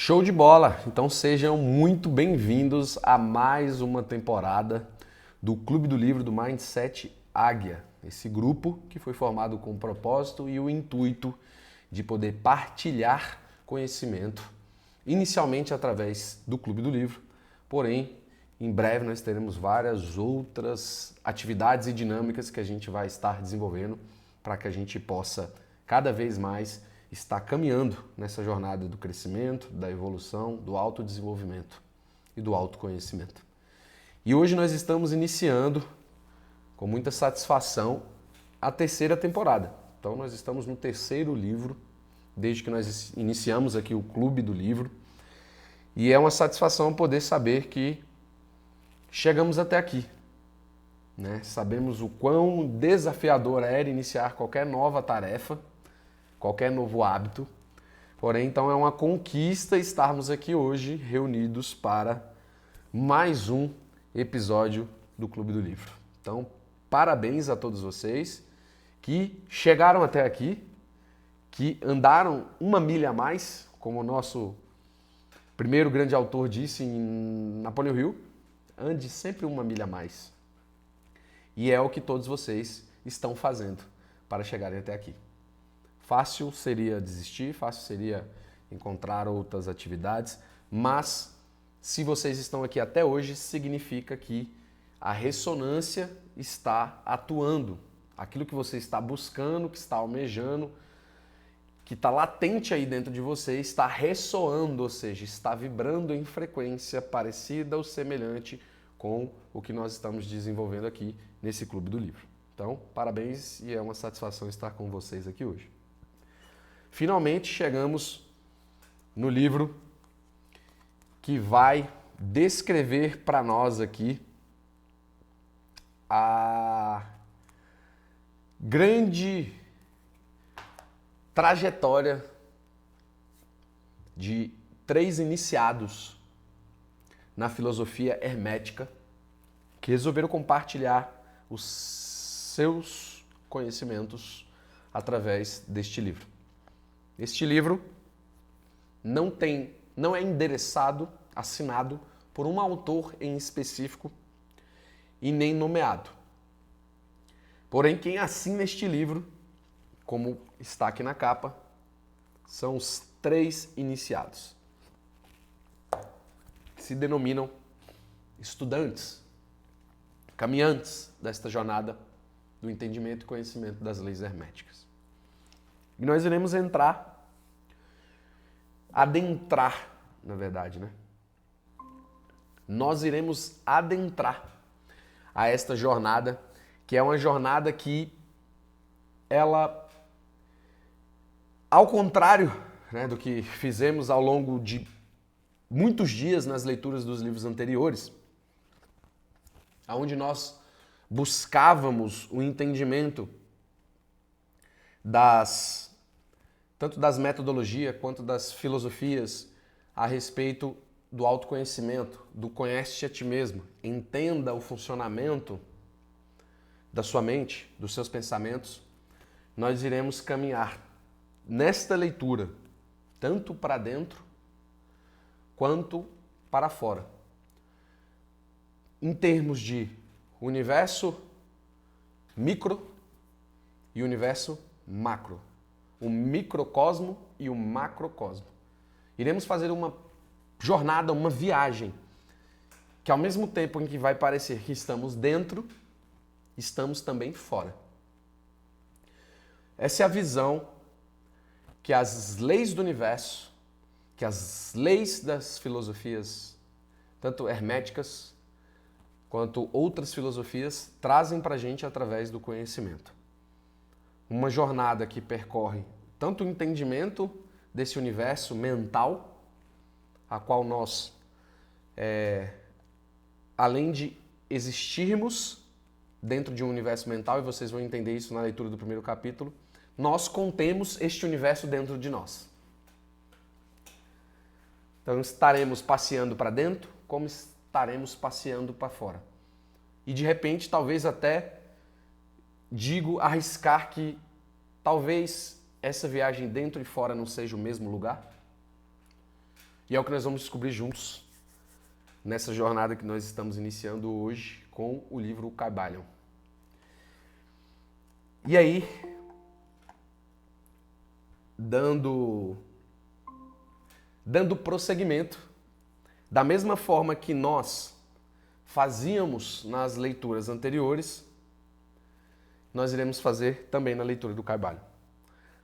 Show de bola! Então sejam muito bem-vindos a mais uma temporada do Clube do Livro do Mindset Águia. Esse grupo que foi formado com o propósito e o intuito de poder partilhar conhecimento, inicialmente através do Clube do Livro, porém, em breve nós teremos várias outras atividades e dinâmicas que a gente vai estar desenvolvendo para que a gente possa cada vez mais estar caminhando nessa jornada do crescimento, da evolução, do autodesenvolvimento e do autoconhecimento. E hoje nós estamos iniciando, com muita satisfação, a terceira temporada. Então nós estamos no terceiro livro, desde que nós iniciamos aqui o Clube do Livro. E é uma satisfação poder saber que chegamos até aqui. Sabemos o quão desafiador era iniciar qualquer nova tarefa, qualquer novo hábito. Porém, então é uma conquista estarmos aqui hoje reunidos para mais um episódio do Clube do Livro. Então, parabéns a todos vocês que chegaram até aqui, que andaram uma milha a mais, como o nosso primeiro grande autor disse em Napoleão Hill, ande sempre uma milha a mais. E é o que todos vocês estão fazendo para chegarem até aqui. Fácil seria desistir, fácil seria encontrar outras atividades, mas se vocês estão aqui até hoje, significa que a ressonância está atuando. Aquilo que você está buscando, que está almejando, que está latente aí dentro de você, está ressoando, ou seja, está vibrando em frequência parecida ou semelhante com o que nós estamos desenvolvendo aqui nesse Clube do Livro. Então, parabéns e é uma satisfação estar com vocês aqui hoje. Finalmente chegamos no livro que vai descrever para nós aqui a grande trajetória de 3 iniciados na filosofia hermética que resolveram compartilhar os seus conhecimentos através deste livro. Este livro não é endereçado, assinado por um autor em específico e nem nomeado. Porém, quem assina este livro, como está aqui na capa, são os 3 iniciados, que se denominam estudantes, caminhantes desta jornada do entendimento e conhecimento das leis herméticas. E nós iremos adentrar, na verdade, Nós iremos adentrar a esta jornada, que é uma jornada que ela, ao contrário do que fizemos ao longo de muitos dias nas leituras dos livros anteriores, onde nós buscávamos o entendimento tanto das metodologias quanto das filosofias a respeito do autoconhecimento, do conhece-te a ti mesmo, entenda o funcionamento da sua mente, dos seus pensamentos, nós iremos caminhar nesta leitura, tanto para dentro quanto para fora, em termos de universo micro e universo macro, o microcosmo e o macrocosmo. Iremos fazer uma jornada, uma viagem, que ao mesmo tempo em que vai parecer que estamos dentro, estamos também fora. Essa é a visão que as leis do universo, que as leis das filosofias, tanto herméticas quanto outras filosofias, trazem para a gente através do conhecimento. Uma jornada que percorre tanto o entendimento desse universo mental, a qual nós, além de existirmos dentro de um universo mental, e vocês vão entender isso na leitura do primeiro capítulo, nós contemos este universo dentro de nós. Então estaremos passeando para dentro, como estaremos passeando para fora. E de repente, talvez até arriscar que talvez essa viagem dentro e fora não seja o mesmo lugar. E é o que nós vamos descobrir juntos nessa jornada que nós estamos iniciando hoje com o livro Kybalion. E aí, dando prosseguimento, da mesma forma que nós fazíamos nas leituras anteriores, nós iremos fazer também na leitura do Kybalion.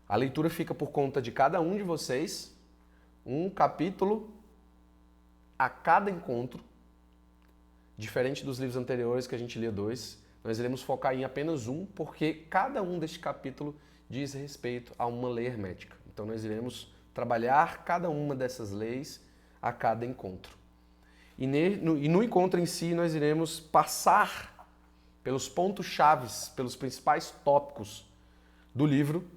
A leitura fica por conta de cada um de vocês, um capítulo a cada encontro, diferente dos livros anteriores que a gente lia 2. Nós iremos focar em apenas um, porque cada um deste capítulo diz respeito a uma lei hermética. Então nós iremos trabalhar cada uma dessas leis a cada encontro. E no encontro em si nós iremos passar pelos pontos chaves, pelos principais tópicos do livro,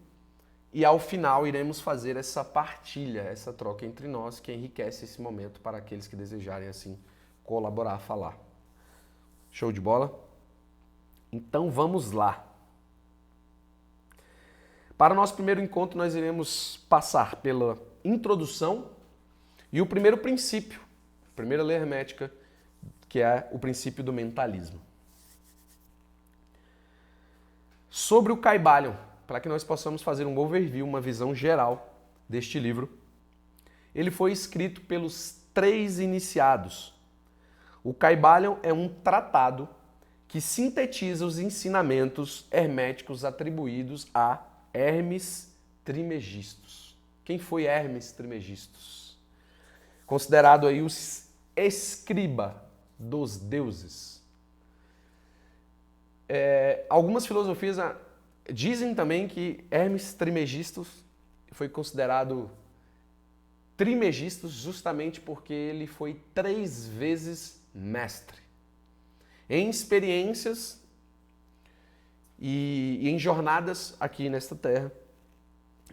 e ao final iremos fazer essa partilha, essa troca entre nós, que enriquece esse momento para aqueles que desejarem assim colaborar, falar. Show de bola? Então vamos lá. Para o nosso primeiro encontro nós iremos passar pela introdução e o primeiro princípio, a primeira lei hermética, que é o princípio do mentalismo. Sobre o Kybalion, para que nós possamos fazer um overview, uma visão geral deste livro, ele foi escrito pelos 3 iniciados. O Kybalion é um tratado que sintetiza os ensinamentos herméticos atribuídos a Hermes Trismegistus. Quem foi Hermes Trismegistus? Considerado aí o escriba dos deuses. Algumas filosofias dizem também que Hermes Trismegistus foi considerado Trismegistus justamente porque ele foi 3 vezes mestre. Em experiências e em jornadas aqui nesta terra,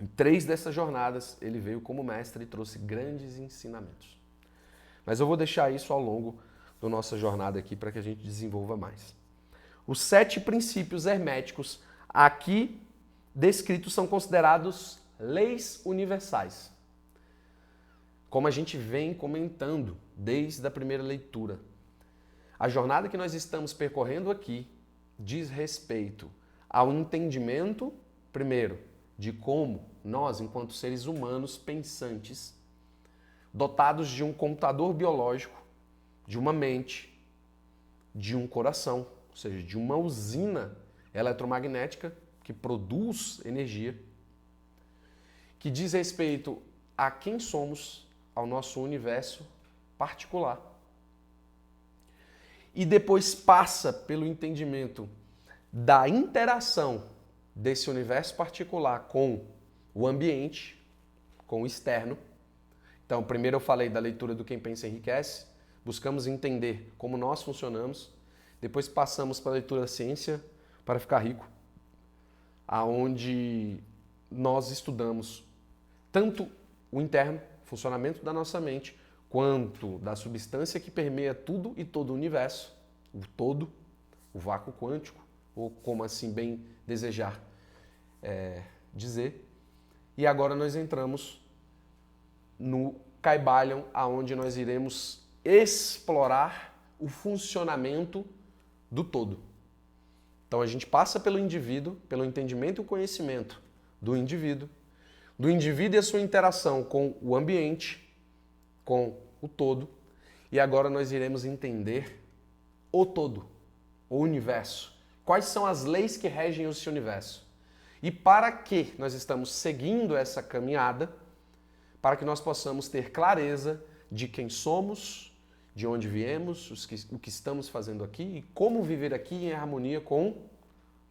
em 3 dessas jornadas ele veio como mestre e trouxe grandes ensinamentos. Mas eu vou deixar isso ao longo da nossa jornada aqui para que a gente desenvolva mais. Os 7 princípios herméticos aqui descritos são considerados leis universais. Como a gente vem comentando desde a primeira leitura. A jornada que nós estamos percorrendo aqui diz respeito ao entendimento, primeiro, de como nós, enquanto seres humanos pensantes, dotados de um computador biológico, de uma mente, de um coração, ou seja, de uma usina eletromagnética que produz energia, que diz respeito a quem somos, ao nosso universo particular. E depois passa pelo entendimento da interação desse universo particular com o ambiente, com o externo. Então, primeiro eu falei da leitura do Quem Pensa Enriquece, buscamos entender como nós funcionamos, depois passamos para a leitura da ciência para ficar rico, aonde nós estudamos tanto o interno, funcionamento da nossa mente, quanto da substância que permeia tudo e todo o universo, o todo, o vácuo quântico, ou como assim bem desejar dizer. E agora nós entramos no Kybalion, aonde nós iremos explorar o funcionamento do todo. Então a gente passa pelo indivíduo, pelo entendimento e o conhecimento do indivíduo e a sua interação com o ambiente, com o todo, e agora nós iremos entender o todo, o universo. Quais são as leis que regem esse universo? E para que nós estamos seguindo essa caminhada? Para que nós possamos ter clareza de quem somos, de onde viemos, o que estamos fazendo aqui e como viver aqui em harmonia com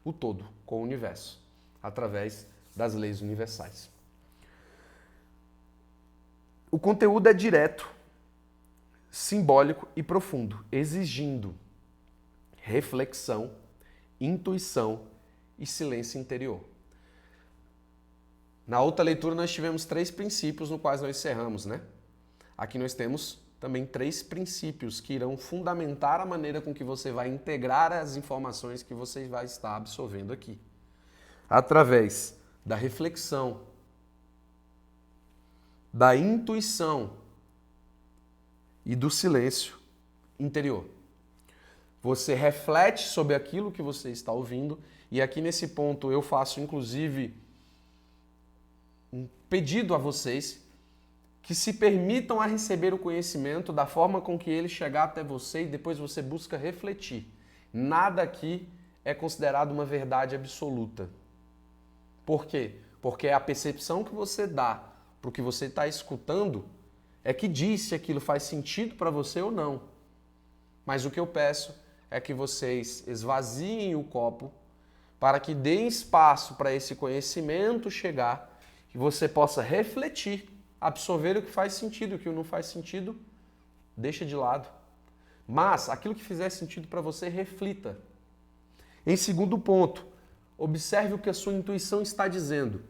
o todo, com o universo, através das leis universais. O conteúdo é direto, simbólico e profundo, exigindo reflexão, intuição e silêncio interior. Na outra leitura nós tivemos 3 princípios no quais nós encerramos, né? Aqui nós temos também 3 princípios que irão fundamentar a maneira com que você vai integrar as informações que você vai estar absorvendo aqui. Através da reflexão, da intuição e do silêncio interior. Você reflete sobre aquilo que você está ouvindo, e aqui nesse ponto eu faço inclusive um pedido a vocês que se permitam a receber o conhecimento da forma com que ele chegar até você e depois você busca refletir. Nada aqui é considerado uma verdade absoluta. Por quê? Porque a percepção que você dá para o que você está escutando é que diz se aquilo faz sentido para você ou não. Mas o que eu peço é que vocês esvaziem o copo para que deem espaço para esse conhecimento chegar, que você possa refletir, absorver o que faz sentido, o que não faz sentido, deixa de lado. Mas aquilo que fizer sentido para você, reflita. Em segundo ponto, observe o que a sua intuição está dizendo.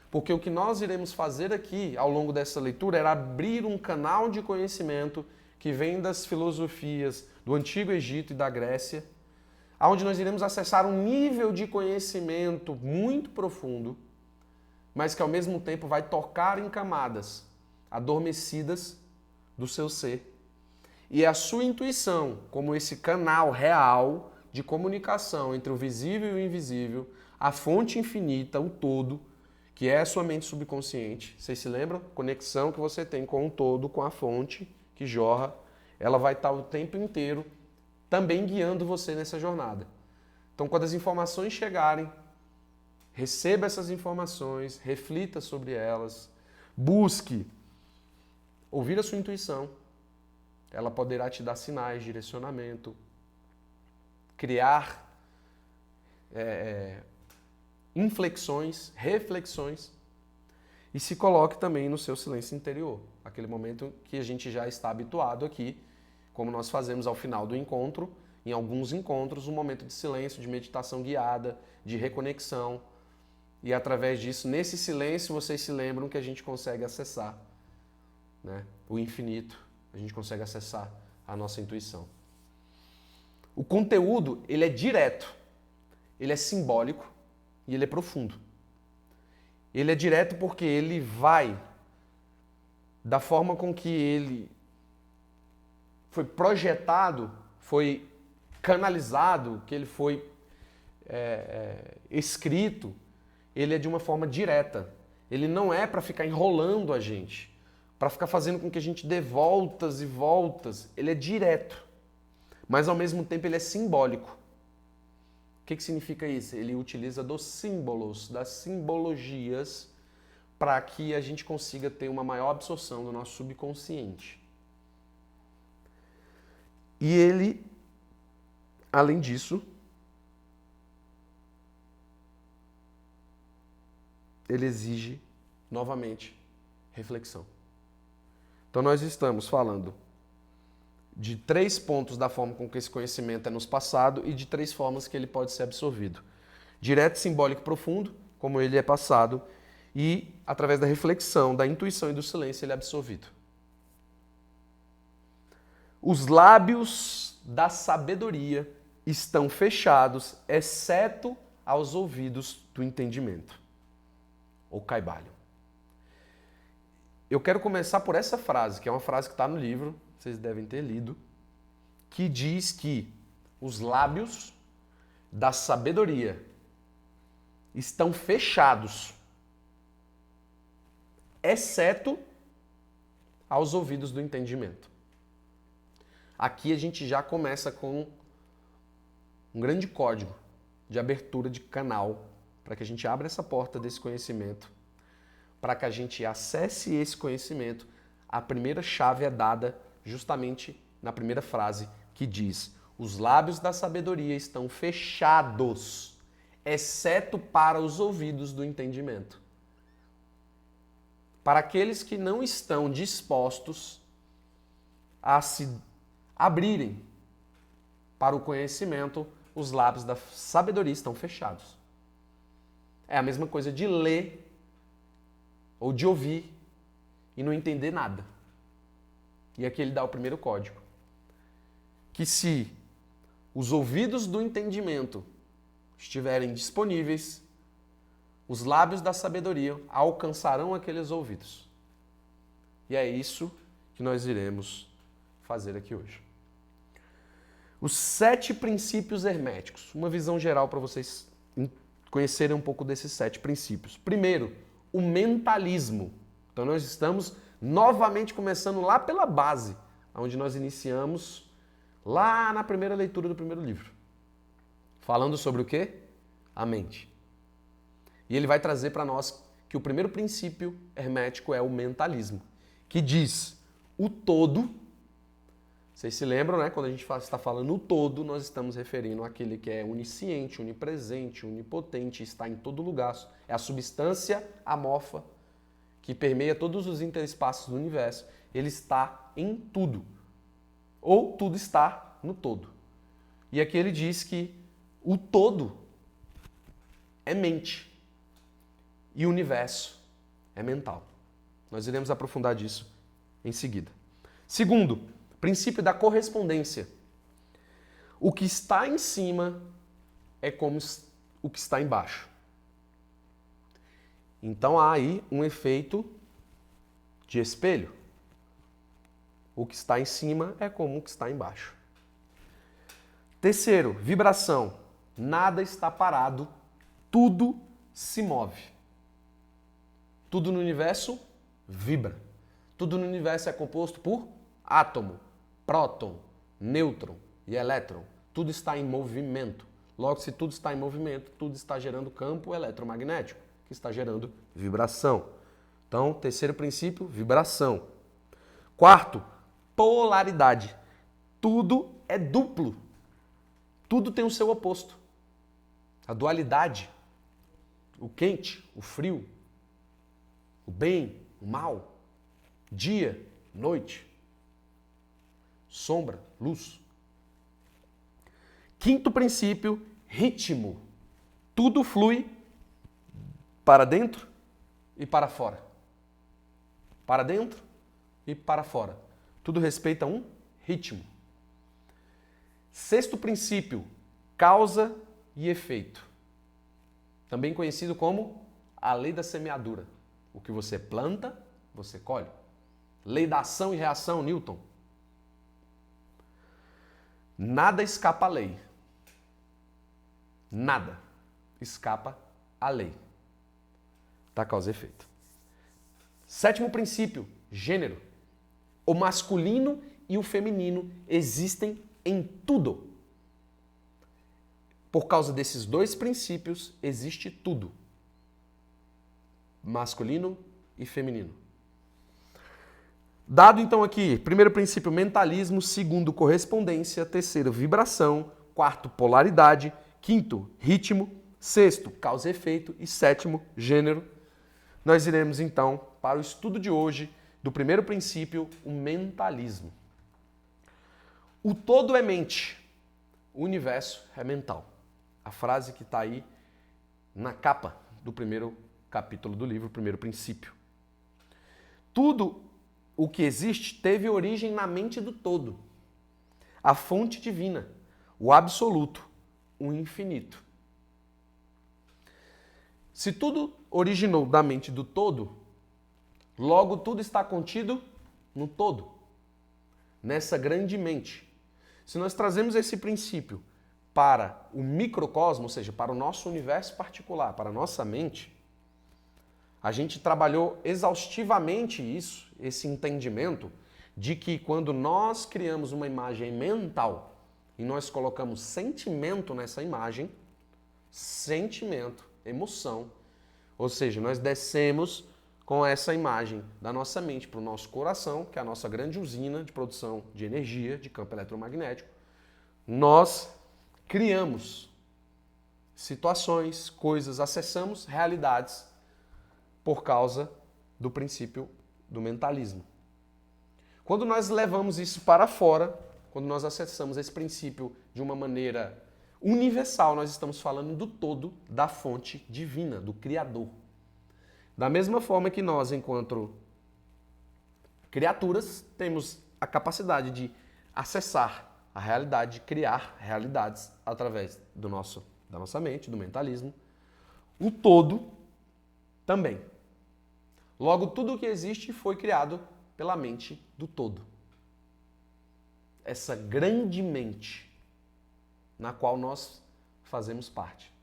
Porque o que nós iremos fazer aqui ao longo dessa leitura era abrir um canal de conhecimento que vem das filosofias do Antigo Egito e da Grécia, onde nós iremos acessar um nível de conhecimento muito profundo, mas que ao mesmo tempo vai tocar em camadas adormecidas do seu ser. E a sua intuição, como esse canal real de comunicação entre o visível e o invisível, a fonte infinita, o todo, que é a sua mente subconsciente. Vocês se lembram? Conexão que você tem com o todo, com a fonte que jorra, ela vai estar o tempo inteiro também guiando você nessa jornada. Então, quando as informações chegarem, receba essas informações, reflita sobre elas, busque ouvir a sua intuição. Ela poderá te dar sinais, direcionamento, criar inflexões, reflexões, e se coloque também no seu silêncio interior, aquele momento que a gente já está habituado aqui, como nós fazemos ao final do encontro, em alguns encontros, um momento de silêncio, de meditação guiada, de reconexão, e através disso, nesse silêncio, vocês se lembram que a gente consegue acessar, né, o infinito, a gente consegue acessar a nossa intuição. O conteúdo, ele é direto, ele é simbólico e ele é profundo. Ele é direto porque ele vai da forma com que ele foi projetado, foi canalizado, que ele foi escrito, ele é de uma forma direta. Ele não é para ficar enrolando a gente, para ficar fazendo com que a gente dê voltas e voltas. Ele é direto, mas ao mesmo tempo ele é simbólico. O que significa isso? Ele utiliza dos símbolos, das simbologias, para que a gente consiga ter uma maior absorção do nosso subconsciente. E ele, além disso, ele exige, novamente, reflexão. Então nós estamos falando de 3 pontos da forma com que esse conhecimento é nos passado e de 3 formas que ele pode ser absorvido. Direto, simbólico e profundo, como ele é passado, e através da reflexão, da intuição e do silêncio ele é absorvido. Os lábios da sabedoria estão fechados, exceto aos ouvidos do entendimento. Ou Kaivalyo. Eu quero começar por essa frase, que é uma frase que está no livro, vocês devem ter lido, que diz que os lábios da sabedoria estão fechados, exceto aos ouvidos do entendimento. Aqui a gente já começa com um grande código de abertura de canal para que a gente abra essa porta desse conhecimento, para que a gente acesse esse conhecimento. A primeira chave é dada justamente na primeira frase, que diz: os lábios da sabedoria estão fechados, exceto para os ouvidos do entendimento. Para aqueles que não estão dispostos a se abrirem para o conhecimento, os lábios da sabedoria estão fechados. É a mesma coisa de ler ou de ouvir e não entender nada. E aqui ele dá o primeiro código. Que se os ouvidos do entendimento estiverem disponíveis, os lábios da sabedoria alcançarão aqueles ouvidos. E é isso que nós iremos fazer aqui hoje. Os 7 princípios herméticos. Uma visão geral para vocês conhecerem um pouco desses 7 princípios. Primeiro, o mentalismo. Então nós estamos novamente começando lá pela base, onde nós iniciamos lá na primeira leitura do primeiro livro. Falando sobre o quê? A mente. E ele vai trazer para nós que o primeiro princípio hermético é o mentalismo, que diz o todo. Vocês se lembram, né? Quando a gente está falando o todo, nós estamos referindo àquele que é onisciente, onipresente, onipotente, está em todo lugar. É a substância amorfa que permeia todos os interespaços do universo. Ele está em tudo. Ou tudo está no todo. E aqui ele diz que o todo é mente. E o universo é mental. Nós iremos aprofundar disso em seguida. Segundo, princípio da correspondência. O que está em cima é como o que está embaixo. Então há aí um efeito de espelho. O que está em cima é como o que está embaixo. Terceiro, vibração. Nada está parado, tudo se move. Tudo no universo vibra. Tudo no universo é composto por átomo, próton, nêutron e elétron. Tudo está em movimento. Logo, se tudo está em movimento, tudo está gerando campo eletromagnético, que está gerando vibração. Então, terceiro princípio, vibração. Quarto, polaridade. Tudo é duplo. Tudo tem o seu oposto. A dualidade, o quente, o frio, o bem, o mal, dia, noite, sombra, luz. Quinto princípio, ritmo. Tudo flui para dentro e para fora. Para dentro e para fora. Tudo respeita um ritmo. Sexto princípio, causa e efeito. Também conhecido como a lei da semeadura. O que você planta, você colhe. Lei da ação e reação, Newton. Nada escapa à lei. Nada escapa à lei da causa e efeito. Sétimo princípio, gênero. O masculino e o feminino existem em tudo. Por causa desses 2 princípios, existe tudo. Masculino e feminino. Dado então aqui, primeiro princípio, mentalismo, segundo, correspondência, terceiro, vibração, quarto, polaridade, quinto, ritmo, sexto, causa e efeito e sétimo, gênero. Nós iremos então para o estudo de hoje do primeiro princípio, o mentalismo. O todo é mente, o universo é mental. A frase que está aí na capa do primeiro capítulo do livro, o primeiro princípio. Tudo o que existe teve origem na mente do todo. A fonte divina, o absoluto, o infinito. Se tudo originou da mente do todo, logo tudo está contido no todo, nessa grande mente. Se nós trazemos esse princípio para o microcosmo, ou seja, para o nosso universo particular, para a nossa mente, a gente trabalhou exaustivamente isso, esse entendimento de que quando nós criamos uma imagem mental e nós colocamos sentimento nessa imagem, sentimento, emoção, ou seja, nós descemos com essa imagem da nossa mente para o nosso coração, que é a nossa grande usina de produção de energia, de campo eletromagnético, nós criamos situações, coisas, acessamos realidades por causa do princípio do mentalismo. Quando nós levamos isso para fora, quando nós acessamos esse princípio de uma maneira universal, nós estamos falando do todo, da fonte divina, do Criador. Da mesma forma que nós, enquanto criaturas, temos a capacidade de acessar a realidade, de criar realidades através da nossa mente, do mentalismo, o todo também. Logo, tudo o que existe foi criado pela mente do todo. essa grande mente na qual nós fazemos parte.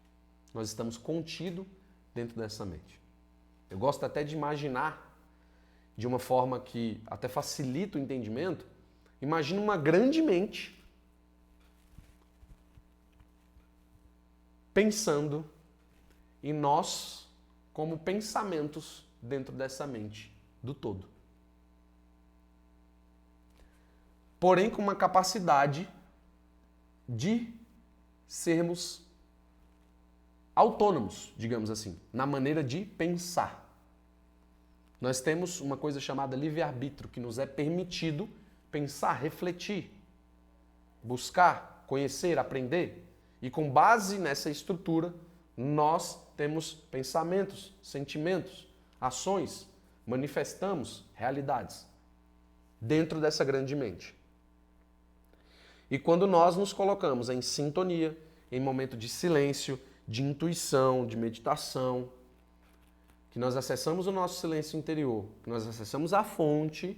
Nós estamos contidos dentro dessa mente. Eu gosto até de imaginar de uma forma que até facilita o entendimento. Imagina uma grande mente pensando em nós como pensamentos dentro dessa mente do todo. Porém, com uma capacidade de sermos autônomos, digamos assim, na maneira de pensar. Nós temos uma coisa chamada livre-arbítrio, que nos é permitido pensar, refletir, buscar, conhecer, aprender. E com base nessa estrutura, nós temos pensamentos, sentimentos, ações, manifestamos realidades dentro dessa grande mente. E quando nós nos colocamos em sintonia, em momento de silêncio, de intuição, de meditação, que nós acessamos o nosso silêncio interior, que nós acessamos a fonte,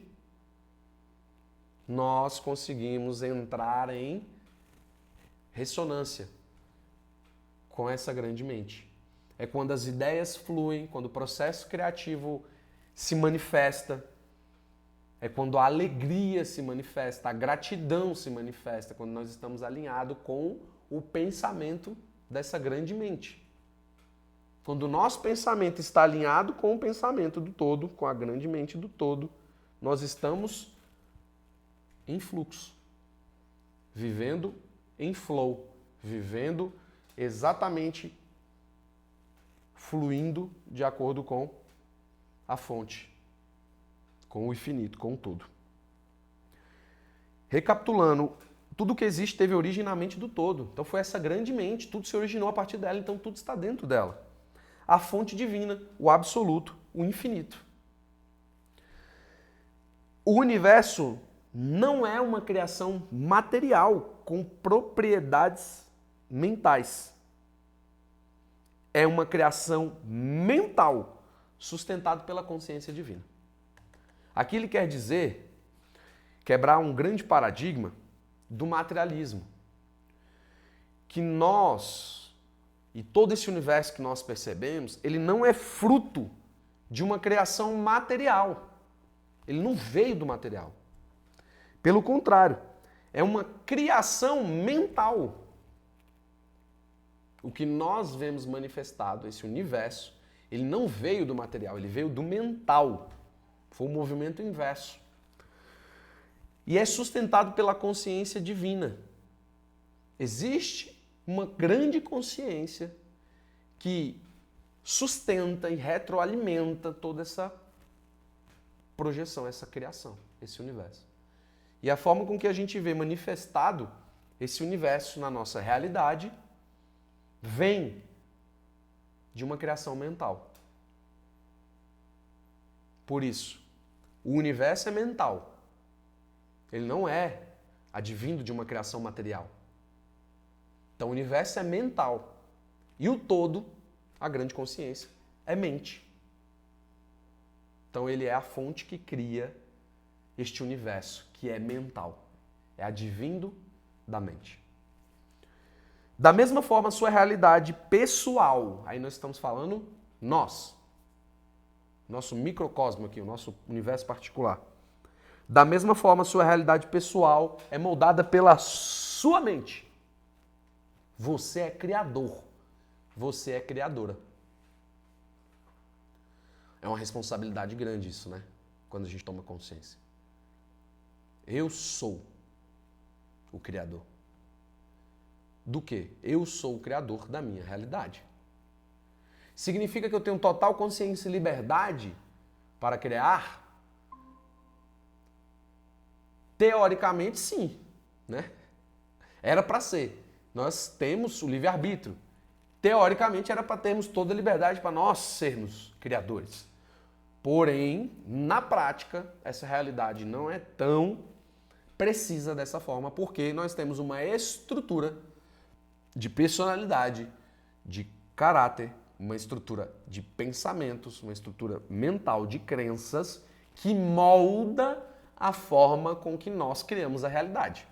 nós conseguimos entrar em ressonância com essa grande mente. É quando as ideias fluem, quando o processo criativo se manifesta, é quando a alegria se manifesta, a gratidão se manifesta, quando nós estamos alinhados com o pensamento dessa grande mente. Quando o nosso pensamento está alinhado com o pensamento do todo, com a grande mente do todo, nós estamos em fluxo, vivendo em flow, vivendo exatamente fluindo de acordo com a fonte, com o infinito, com o todo. Recapitulando, tudo que existe teve origem na mente do todo. Então foi essa grande mente, tudo se originou a partir dela, então tudo está dentro dela. A fonte divina, o absoluto, o infinito. O universo não é uma criação material com propriedades mentais. É uma criação mental sustentada pela consciência divina. Aqui ele quer dizer, quebrar um grande paradigma do materialismo. Que nós, e todo esse universo que nós percebemos, ele não é fruto de uma criação material. Ele não veio do material. Pelo contrário, é uma criação mental. O que nós vemos manifestado, esse universo, ele não veio do material, ele veio do mental. Foi um movimento inverso. E é sustentado pela consciência divina. Existe uma grande consciência que sustenta e retroalimenta toda essa projeção, essa criação, esse universo. E a forma com que a gente vê manifestado esse universo na nossa realidade vem de uma criação mental. Por isso, o universo é mental. Ele não é advindo de uma criação material. Então o universo é mental. E o todo, a grande consciência, é mente. Então ele é a fonte que cria este universo, que é mental. É advindo da mente. Da mesma forma, a sua realidade pessoal, aí nós estamos falando nós, nosso microcosmo aqui, o nosso universo particular. Da mesma forma, a sua realidade pessoal é moldada pela sua mente. Você é criador. Você é criadora. É uma responsabilidade grande isso, né? Quando a gente toma consciência. Eu sou o criador. Do quê? Eu sou o criador da minha realidade. Significa que eu tenho total consciência e liberdade para criar? Teoricamente, sim, né? Era para ser. Nós temos o livre-arbítrio. Teoricamente, era para termos toda a liberdade para nós sermos criadores. Porém, na prática, essa realidade não é tão precisa dessa forma, porque nós temos uma estrutura de personalidade, de caráter, uma estrutura de pensamentos, uma estrutura mental de crenças que molda a forma com que nós criamos a realidade.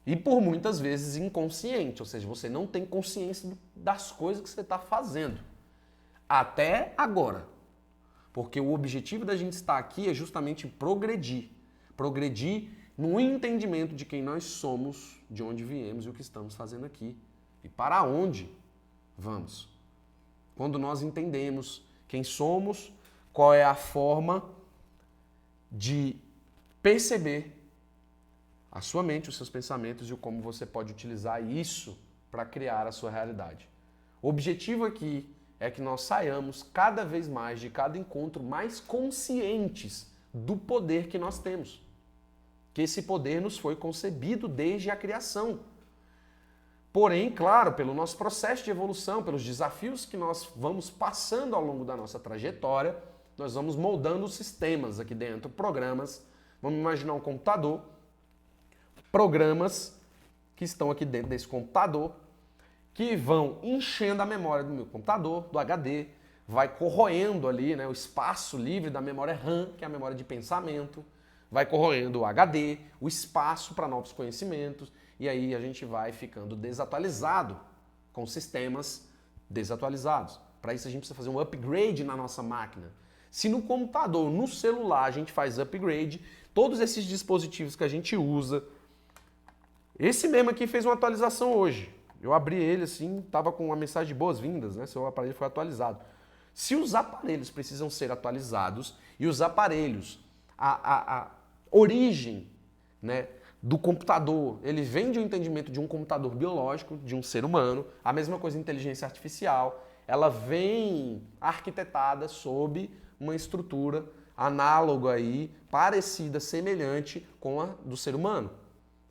E por muitas vezes inconsciente, ou seja, você não tem consciência das coisas que você está fazendo. Até agora. Porque o objetivo da gente estar aqui é justamente progredir. Progredir no entendimento de quem nós somos, de onde viemos e o que estamos fazendo aqui. E para onde vamos. Quando nós entendemos quem somos, qual é a forma de perceber a sua mente, os seus pensamentos e como você pode utilizar isso para criar a sua realidade. O objetivo aqui é que nós saiamos cada vez mais de cada encontro mais conscientes do poder que nós temos. Que esse poder nos foi concebido desde a criação. Porém, claro, pelo nosso processo de evolução, pelos desafios que nós vamos passando ao longo da nossa trajetória, nós vamos moldando os sistemas aqui dentro, programas. Vamos imaginar um computador, programas que estão aqui dentro desse computador, que vão enchendo a memória do meu computador, do HD, vai corroendo ali, né, o espaço livre da memória RAM, que é a memória de pensamento, vai corroendo o HD, o espaço para novos conhecimentos, e aí a gente vai ficando desatualizado com sistemas desatualizados. Para isso a gente precisa fazer um upgrade na nossa máquina. Se no computador, no celular a gente faz upgrade, todos esses dispositivos que a gente usa, esse mesmo aqui fez uma atualização hoje. Eu abri ele assim, estava com uma mensagem de boas-vindas, né? Seu aparelho foi atualizado. Se os aparelhos precisam ser atualizados e os aparelhos, a origem, né, do computador, ele vem de um entendimento de um computador biológico, de um ser humano, a mesma coisa inteligência artificial, ela vem arquitetada sob uma estrutura análoga aí, parecida, semelhante com a do ser humano.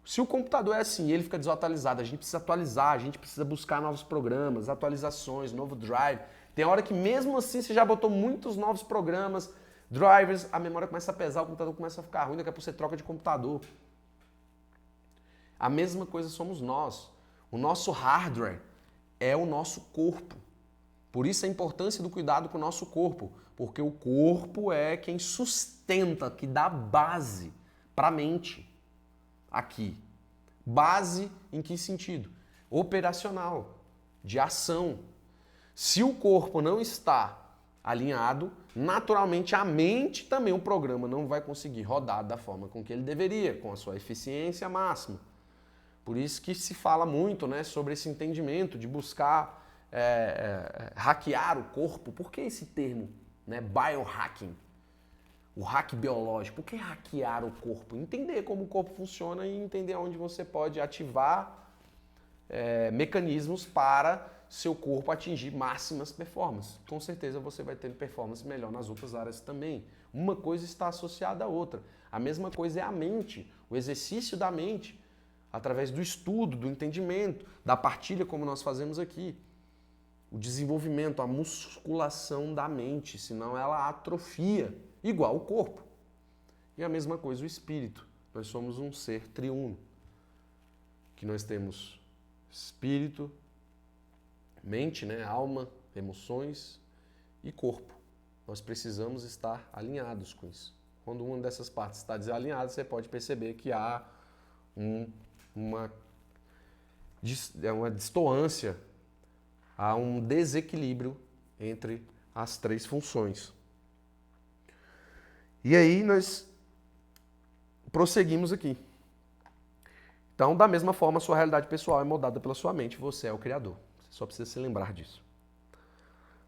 Se o computador é assim e ele fica desatualizado, a gente precisa atualizar, a gente precisa buscar novos programas, atualizações, novo drive. Tem hora que mesmo assim você já botou muitos novos programas, drivers, a memória começa a pesar, o computador começa a ficar ruim, daqui a pouco você troca de computador. A mesma coisa somos nós. O nosso hardware é o nosso corpo. Por isso a importância do cuidado com o nosso corpo, porque o corpo é quem sustenta, que dá base para a mente. Aqui. Base em que sentido? Operacional, de ação. Se o corpo não está alinhado, naturalmente a mente também, o programa não vai conseguir rodar da forma com que ele deveria, com a sua eficiência máxima. Por isso que se fala muito, né, sobre esse entendimento de buscar hackear o corpo. Por que esse termo, né, biohacking? O hack biológico. Por que hackear o corpo? Entender como o corpo funciona e entender onde você pode ativar mecanismos para seu corpo atingir máximas performances. Com certeza você vai ter performance melhor nas outras áreas também. Uma coisa está associada à outra. A mesma coisa é a mente, o exercício da mente, através do estudo, do entendimento, da partilha como nós fazemos aqui. O desenvolvimento, a musculação da mente, senão ela atrofia. Igual o corpo. E a mesma coisa o espírito. Nós somos um ser triuno. Que nós temos espírito, mente, né, alma, emoções e corpo. Nós precisamos estar alinhados com isso. Quando uma dessas partes está desalinhada, você pode perceber que há uma distoância, há um desequilíbrio entre as três funções. E aí nós prosseguimos aqui. Então, da mesma forma, a sua realidade pessoal é moldada pela sua mente, você é o criador. Você só precisa se lembrar disso.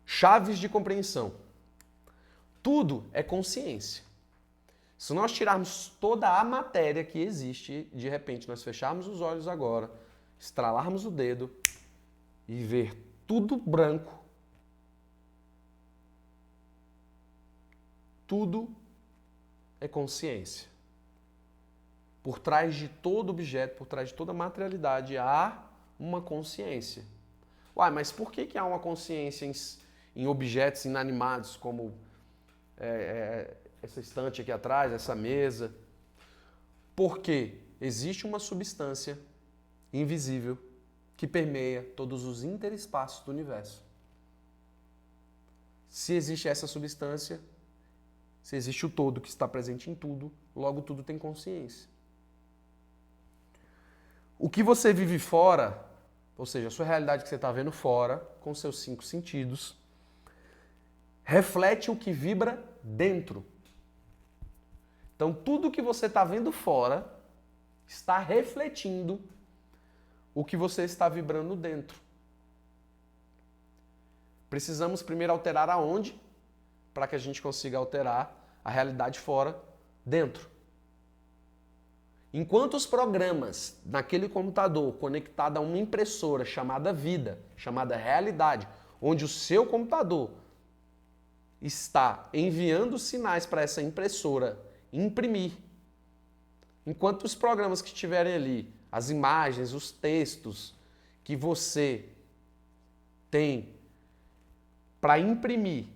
Chaves de compreensão. Tudo é consciência. Se nós tirarmos toda a matéria que existe, de repente nós fecharmos os olhos agora, estralarmos o dedo e ver tudo branco, tudo é consciência. Por trás de todo objeto, por trás de toda materialidade, há uma consciência. Uai, mas por que há uma consciência em objetos inanimados, como essa estante aqui atrás, essa mesa? Porque existe uma substância invisível que permeia todos os interespaços do universo. Se existe essa substância, se existe o todo que está presente em tudo, logo tudo tem consciência. O que você vive fora, ou seja, a sua realidade que você está vendo fora, com seus 5 sentidos, reflete o que vibra dentro. Então, tudo que você está vendo fora está refletindo o que você está vibrando dentro. Precisamos primeiro alterar aonde, para que a gente consiga alterar a realidade fora, dentro. Enquanto os programas naquele computador conectado a uma impressora chamada vida, chamada realidade, onde o seu computador está enviando sinais para essa impressora imprimir, enquanto os programas que estiverem ali, as imagens, os textos que você tem para imprimir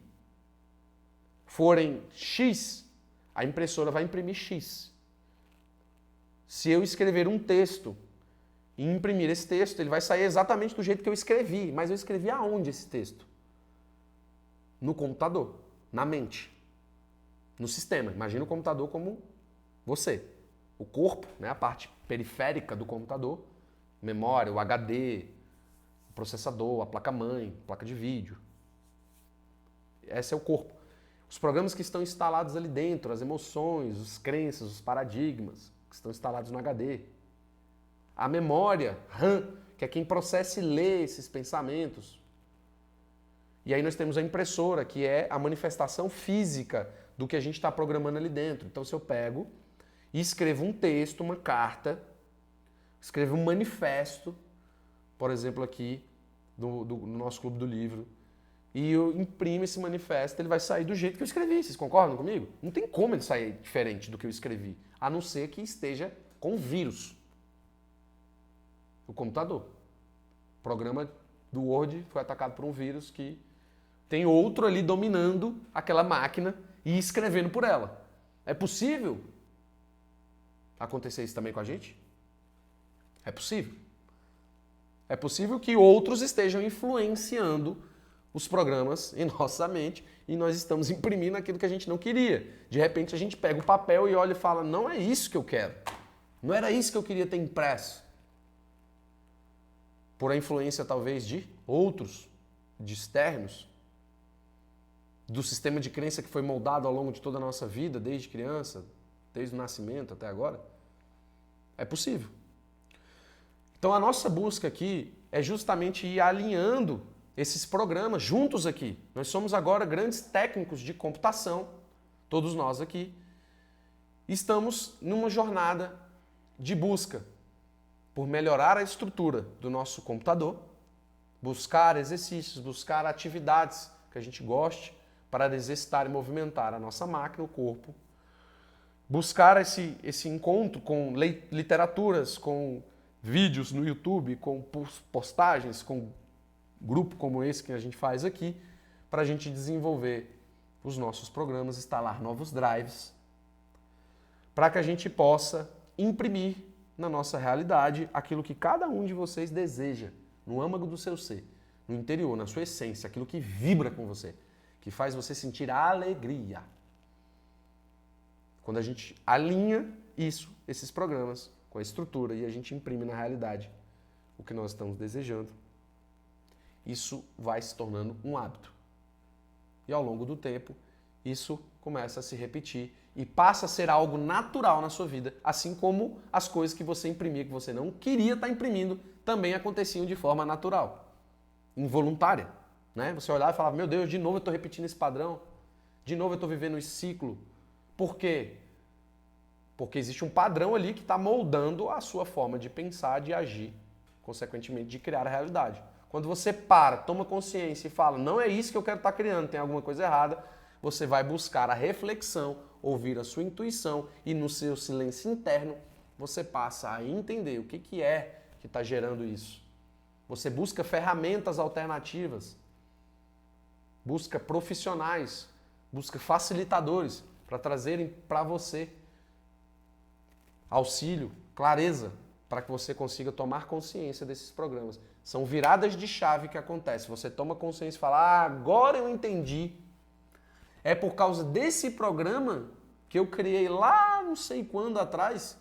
forem X, a impressora vai imprimir X. Se eu escrever um texto e imprimir esse texto, ele vai sair exatamente do jeito que eu escrevi. Mas eu escrevi aonde esse texto? No computador, na mente, no sistema. Imagina o computador como você. O corpo, né, a parte periférica do computador, memória, o HD, o processador, a placa-mãe, placa de vídeo. Esse é o corpo. Os programas que estão instalados ali dentro, as emoções, as crenças, os paradigmas, que estão instalados no HD. A memória, RAM, que é quem processa e lê esses pensamentos. E aí nós temos a impressora, que é a manifestação física do que a gente está programando ali dentro. Então, se eu pego e escrevo um texto, uma carta, escrevo um manifesto, por exemplo, aqui no nosso Clube do Livro, e eu imprimo esse manifesto, ele vai sair do jeito que eu escrevi. Vocês concordam comigo? Não tem como ele sair diferente do que eu escrevi, a não ser que esteja com vírus. O computador. O programa do Word foi atacado por um vírus que tem outro ali dominando aquela máquina e escrevendo por ela. É possível acontecer isso também com a gente? É possível. É possível que outros estejam influenciando os programas em nossa mente e nós estamos imprimindo aquilo que a gente não queria. De repente a gente pega o papel e olha e fala, não é isso que eu quero. Não era isso que eu queria ter impresso. Por a influência talvez de outros, de externos, do sistema de crença que foi moldado ao longo de toda a nossa vida, desde criança, desde o nascimento até agora. É possível. Então a nossa busca aqui é justamente ir alinhando esses programas juntos aqui. Nós somos agora grandes técnicos de computação, todos nós aqui. Estamos numa jornada de busca por melhorar a estrutura do nosso computador, buscar exercícios, buscar atividades que a gente goste para exercitar e movimentar a nossa máquina, o corpo, buscar esse encontro com literaturas, com vídeos no YouTube, com postagens, com grupo como esse que a gente faz aqui, para a gente desenvolver os nossos programas, instalar novos drives, para que a gente possa imprimir na nossa realidade aquilo que cada um de vocês deseja, no âmago do seu ser, no interior, na sua essência, aquilo que vibra com você, que faz você sentir alegria. Quando a gente alinha isso, esses programas, com a estrutura e a gente imprime na realidade o que nós estamos desejando, isso vai se tornando um hábito. E ao longo do tempo, isso começa a se repetir e passa a ser algo natural na sua vida, assim como as coisas que você imprimia, que você não queria estar imprimindo, também aconteciam de forma natural, involuntária. Né? Você olhava e falava, meu Deus, de novo eu estou repetindo esse padrão, de novo eu estou vivendo esse ciclo. Por quê? Porque existe um padrão ali que está moldando a sua forma de pensar, de agir, consequentemente de criar a realidade. Quando você para, toma consciência e fala, não é isso que eu quero estar criando, tem alguma coisa errada, você vai buscar a reflexão, ouvir a sua intuição e no seu silêncio interno você passa a entender o que é que está gerando isso. Você busca ferramentas alternativas, busca profissionais, busca facilitadores para trazerem para você auxílio, clareza, para que você consiga tomar consciência desses programas. São viradas de chave que acontecem. Você toma consciência e fala, agora eu entendi. É por causa desse programa que eu criei lá não sei quando atrás,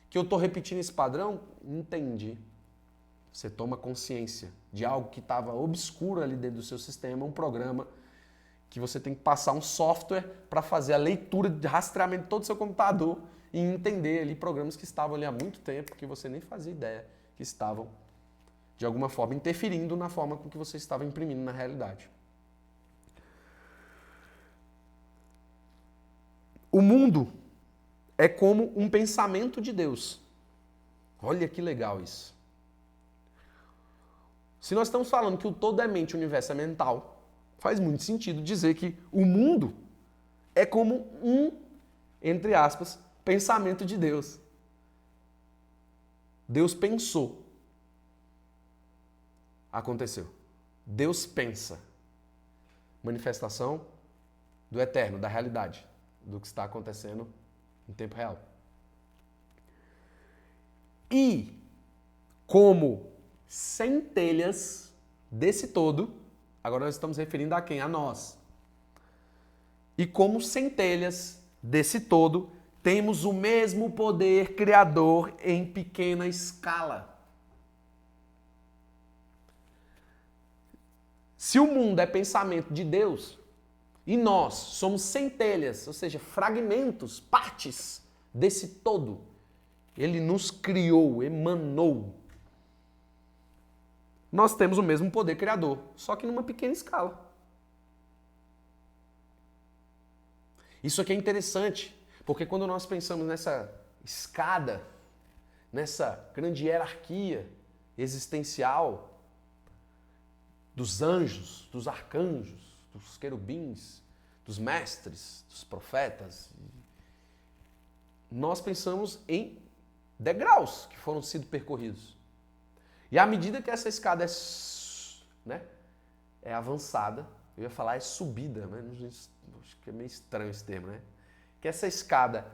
Que eu estou repetindo esse padrão? Entendi. Você toma consciência de algo que estava obscuro ali dentro do seu sistema, um programa que você tem que passar um software para fazer a leitura de rastreamento de todo o seu computador e entender ali programas que estavam ali há muito tempo, que você nem fazia ideia que estavam, de alguma forma, interferindo na forma com que você estava imprimindo na realidade. O mundo é como um pensamento de Deus. Olha que legal isso. Se nós estamos falando que o todo é mente, o universo é mental, faz muito sentido dizer que o mundo é como um, entre aspas, pensamento de Deus. Deus pensou. Aconteceu. Deus pensa. Manifestação do eterno, da realidade, do que está acontecendo em tempo real. E como centelhas desse todo, agora nós estamos referindo a quem? A nós. E como centelhas desse todo, temos o mesmo poder criador em pequena escala. Se o mundo é pensamento de Deus, e nós somos centelhas, ou seja, fragmentos, partes desse todo, ele nos criou, emanou. Nós temos o mesmo poder criador, só que numa pequena escala. Isso aqui é interessante, porque quando nós pensamos nessa escada, nessa grande hierarquia existencial dos anjos, dos arcanjos, dos querubins, dos mestres, dos profetas, nós pensamos em degraus que foram sido percorridos. E à medida que essa escada é avançada, eu ia falar é subida, mas acho que é meio estranho esse termo, né? Que essa escada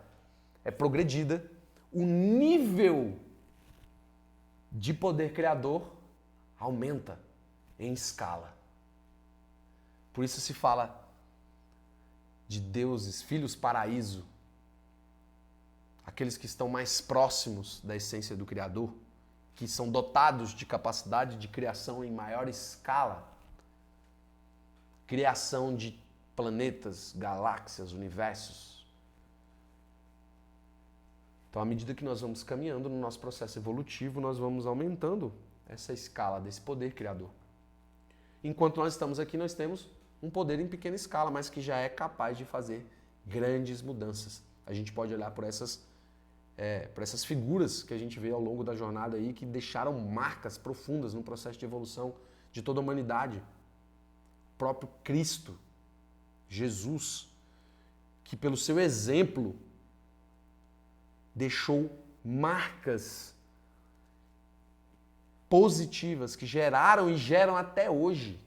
é progredida, o nível de poder criador aumenta em escala. Por isso se fala de deuses, filhos paraíso, aqueles que estão mais próximos da essência do Criador, que são dotados de capacidade de criação em maior escala, criação de planetas, galáxias, universos. Então, à medida que nós vamos caminhando no nosso processo evolutivo, nós vamos aumentando essa escala desse poder criador. Enquanto nós estamos aqui, nós temos um poder em pequena escala, mas que já é capaz de fazer grandes mudanças. A gente pode olhar por essas figuras que a gente vê ao longo da jornada aí, que deixaram marcas profundas no processo de evolução de toda a humanidade. O próprio Cristo, Jesus, que pelo seu exemplo deixou marcas positivas que geraram e geram até hoje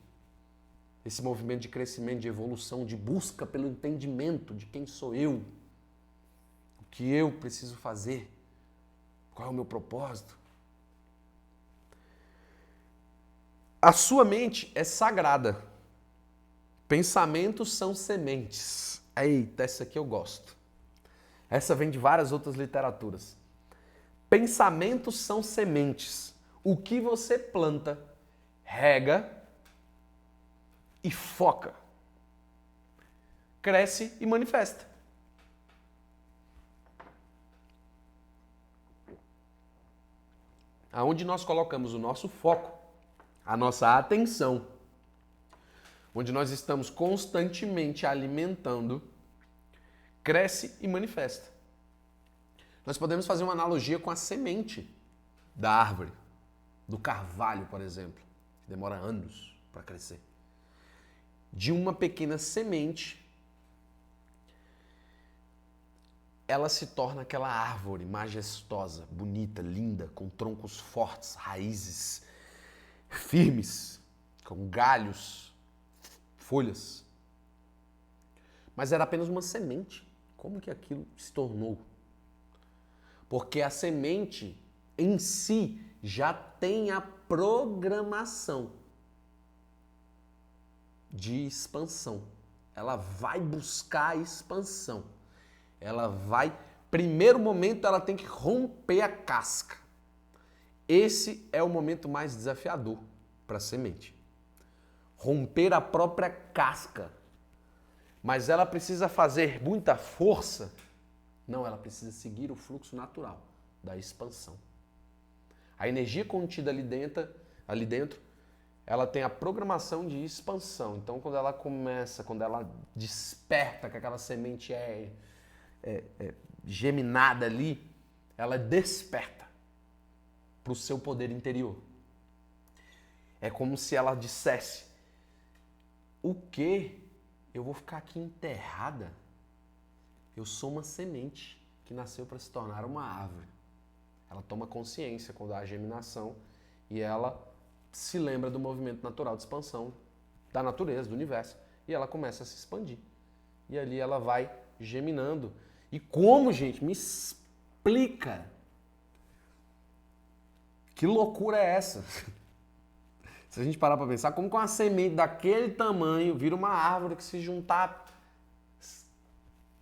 esse movimento de crescimento, de evolução, de busca pelo entendimento de quem sou eu, o que eu preciso fazer, qual é o meu propósito. A sua mente é sagrada. Pensamentos são sementes. Eita, essa aqui eu gosto. Essa vem de várias outras literaturas. Pensamentos são sementes. O que você planta, rega e foca, cresce e manifesta. Aonde nós colocamos o nosso foco, a nossa atenção, onde nós estamos constantemente alimentando, cresce e manifesta. Nós podemos fazer uma analogia com a semente da árvore, do carvalho, por exemplo, que demora anos para crescer. De uma pequena semente, ela se torna aquela árvore majestosa, bonita, linda, com troncos fortes, raízes firmes, com galhos, folhas. Mas era apenas uma semente. Como que aquilo se tornou? Porque a semente em si já tem a programação de expansão. Ela vai buscar a expansão. Ela vai Primeiro momento, ela tem que romper a casca. Esse é o momento mais desafiador para a semente. Romper a própria casca. Mas ela precisa fazer muita força? Não, ela precisa seguir o fluxo natural da expansão. A energia contida ali dentro, ela tem a programação de expansão. Então, quando ela começa, quando ela desperta, que aquela semente é geminada ali, ela desperta para o seu poder interior. É como se ela dissesse: o quê? Eu vou ficar aqui enterrada? Eu sou uma semente que nasceu para se tornar uma árvore. Ela toma consciência quando há germinação e ela se lembra do movimento natural de expansão da natureza, do universo, e ela começa a se expandir. E ali ela vai geminando. E como, gente? Me explica. Que loucura é essa? Se a gente parar para pensar, como que uma semente daquele tamanho vira uma árvore que, se juntar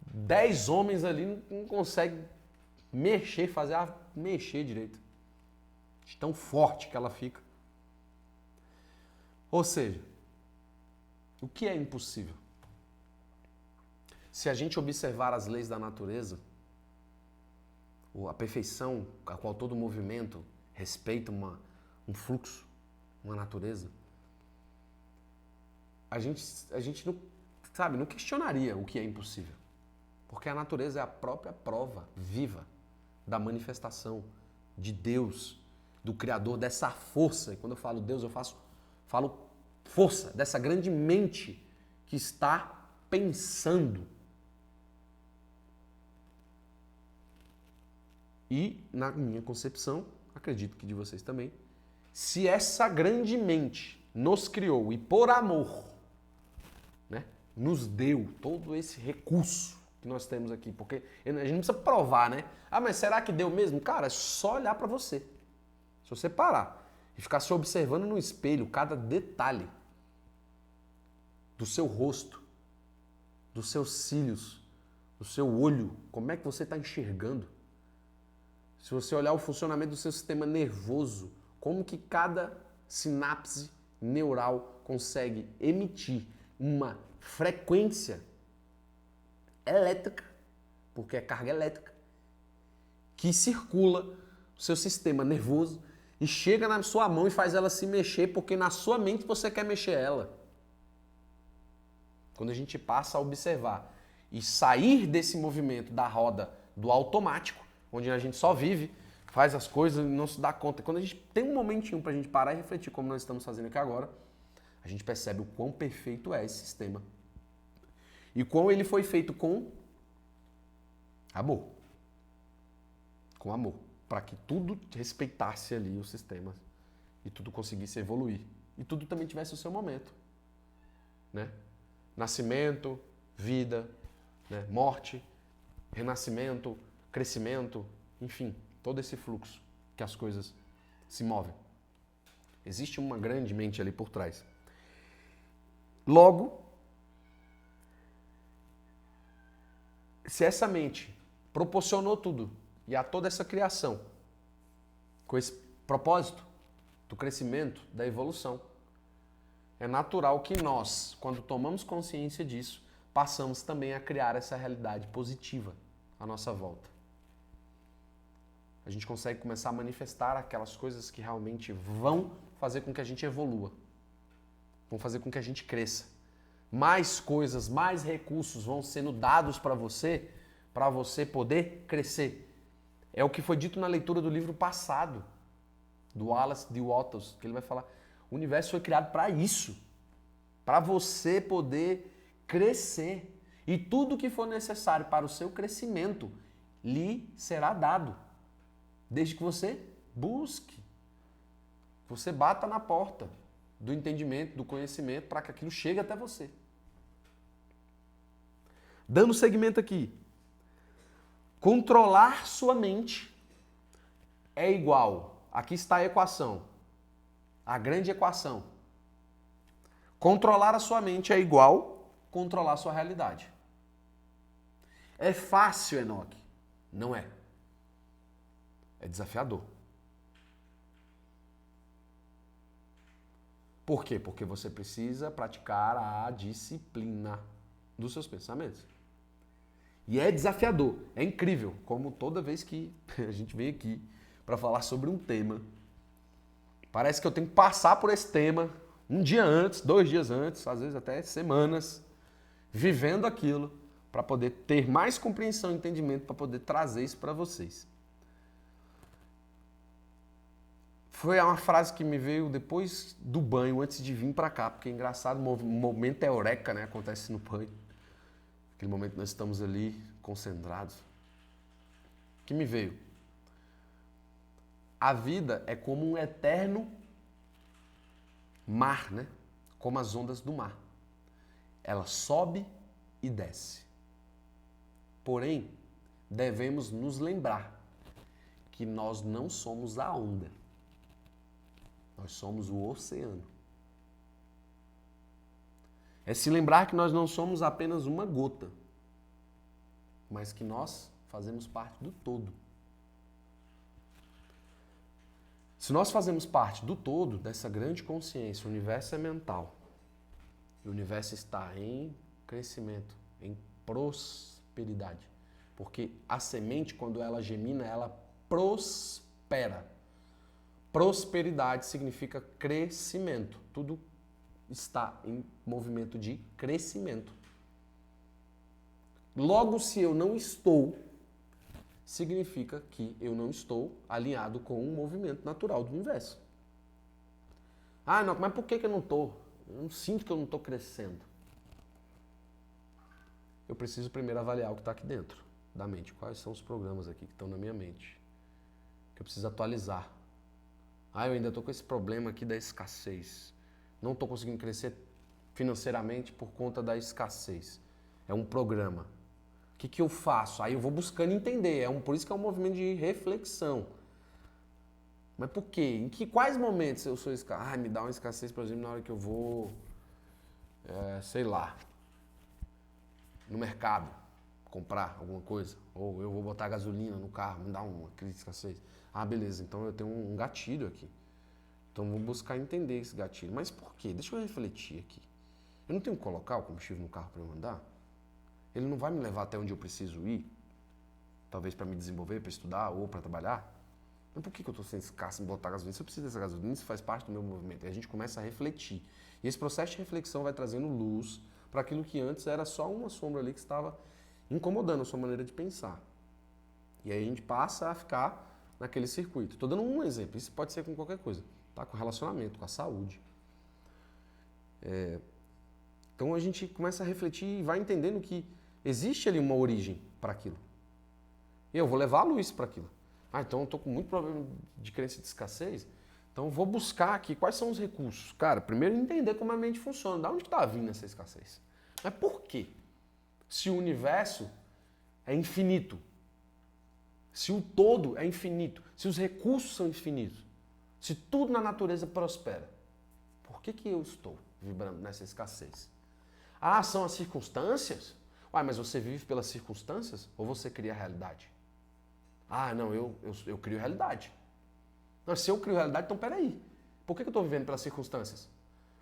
10 homens ali, não consegue mexer, fazer a árvore mexer direito. De tão forte que ela fica. Ou seja, o que é impossível? Se a gente observar as leis da natureza, a perfeição a qual todo movimento respeita um fluxo, uma natureza, a gente não questionaria o que é impossível. Porque a natureza é a própria prova viva da manifestação de Deus, do Criador, dessa força. E quando eu falo Deus, eu falo força, dessa grande mente que está pensando. E, na minha concepção, acredito que de vocês também, se essa grande mente nos criou e por amor, né, nos deu todo esse recurso que nós temos aqui, porque a gente não precisa provar, né? Ah, mas será que deu mesmo? Cara, é só olhar para você. Se você parar e ficar se observando no espelho, cada detalhe do seu rosto, dos seus cílios, do seu olho, como é que você está enxergando? Se você olhar o funcionamento do seu sistema nervoso, como que cada sinapse neural consegue emitir uma frequência elétrica, porque é carga elétrica, que circula o seu sistema nervoso e chega na sua mão e faz ela se mexer, porque na sua mente você quer mexer ela. Quando a gente passa a observar e sair desse movimento da roda do automático, onde a gente só vive, faz as coisas e não se dá conta. Quando a gente tem um momentinho para a gente parar e refletir, como nós estamos fazendo aqui agora, a gente percebe o quão perfeito é esse sistema. E quão ele foi feito com amor. Com amor. Para que tudo respeitasse ali o sistema e tudo conseguisse evoluir. E tudo também tivesse o seu momento. Né? Nascimento, vida, né? Morte, renascimento, crescimento, enfim, todo esse fluxo que as coisas se movem. Existe uma grande mente ali por trás. Logo, se essa mente proporcionou tudo e há toda essa criação com esse propósito do crescimento, da evolução, é natural que nós, quando tomamos consciência disso, passamos também a criar essa realidade positiva à nossa volta. A gente consegue começar a manifestar aquelas coisas que realmente vão fazer com que a gente evolua, vão fazer com que a gente cresça. Mais coisas, mais recursos vão sendo dados para você poder crescer. É o que foi dito na leitura do livro passado, do Wallace D. Wattles, que ele vai falar, o universo foi criado para isso, para você poder crescer. E tudo que for necessário para o seu crescimento lhe será dado. Desde que você busque, você bata na porta do entendimento, do conhecimento, para que aquilo chegue até você. Dando segmento aqui, controlar sua mente é igual, aqui está a equação, a grande equação. Controlar a sua mente é igual controlar a sua realidade. É fácil, Enoque? Não é. É desafiador. Por quê? Porque você precisa praticar a disciplina dos seus pensamentos. E é desafiador, é incrível, como toda vez que a gente vem aqui para falar sobre um tema, parece que eu tenho que passar por esse tema um dia antes, 2 dias antes, às vezes até semanas, vivendo aquilo para poder ter mais compreensão e entendimento para poder trazer isso para vocês. Foi uma frase que me veio depois do banho, antes de vir para cá, porque é engraçado, o momento eureka, né, acontece no banho. Aquele momento que nós estamos ali concentrados. Que me veio? A vida é como um eterno mar, né? Como as ondas do mar. Ela sobe e desce. Porém, devemos nos lembrar que nós não somos a onda. Nós somos o oceano. É se lembrar que nós não somos apenas uma gota, mas que nós fazemos parte do todo. Se nós fazemos parte do todo, dessa grande consciência, o universo é mental. O universo está em crescimento, em prosperidade. Porque a semente, quando ela gemina, ela prospera. Prosperidade significa crescimento. Tudo está em movimento de crescimento. Logo, se eu não estou, significa que eu não estou alinhado com o movimento natural do universo. Ah, não, mas por que eu não estou? Eu não sinto que eu não estou crescendo. Eu preciso primeiro avaliar o que está aqui dentro da mente. Quais são os programas aqui que estão na minha mente? Que eu preciso atualizar. Ah, eu ainda estou com esse problema aqui da escassez. Não estou conseguindo crescer financeiramente por conta da escassez. É um programa. O que eu faço? Aí eu vou buscando entender. Por isso que é um movimento de reflexão. Mas por quê? Quais momentos eu sou escasso? Ah, me dá uma escassez, por exemplo, na hora que eu vou, sei lá, no mercado comprar alguma coisa. Ou eu vou botar gasolina no carro, me dá uma crise de escassez. Ah, beleza, então eu tenho um gatilho aqui. Então eu vou buscar entender esse gatilho. Mas por quê? Deixa eu refletir aqui. Eu não tenho que colocar o combustível no carro para eu andar? Ele não vai me levar até onde eu preciso ir? Talvez para me desenvolver, para estudar ou para trabalhar? Mas por que eu estou sem escasso em botar gasolina? Se eu preciso dessa gasolina, isso faz parte do meu movimento. E a gente começa a refletir. E esse processo de reflexão vai trazendo luz para aquilo que antes era só uma sombra ali que estava incomodando a sua maneira de pensar. E aí a gente passa a ficar naquele circuito. Estou dando um exemplo. Isso pode ser com qualquer coisa. Tá? Com relacionamento, com a saúde. Então a gente começa a refletir e vai entendendo que existe ali uma origem para aquilo. E eu vou levar a luz para aquilo. Ah, então eu estou com muito problema de crença de escassez, então eu vou buscar aqui quais são os recursos. Cara, primeiro entender como a mente funciona, de onde está vindo essa escassez. Mas por quê? Se o universo é infinito, se o todo é infinito, se os recursos são infinitos, se tudo na natureza prospera, por que eu estou vibrando nessa escassez? Ah, são as circunstâncias? Uai, mas você vive pelas circunstâncias ou você cria a realidade? Ah, não, eu crio realidade. Não, se eu crio realidade, então peraí. Por que eu estou vivendo pelas circunstâncias?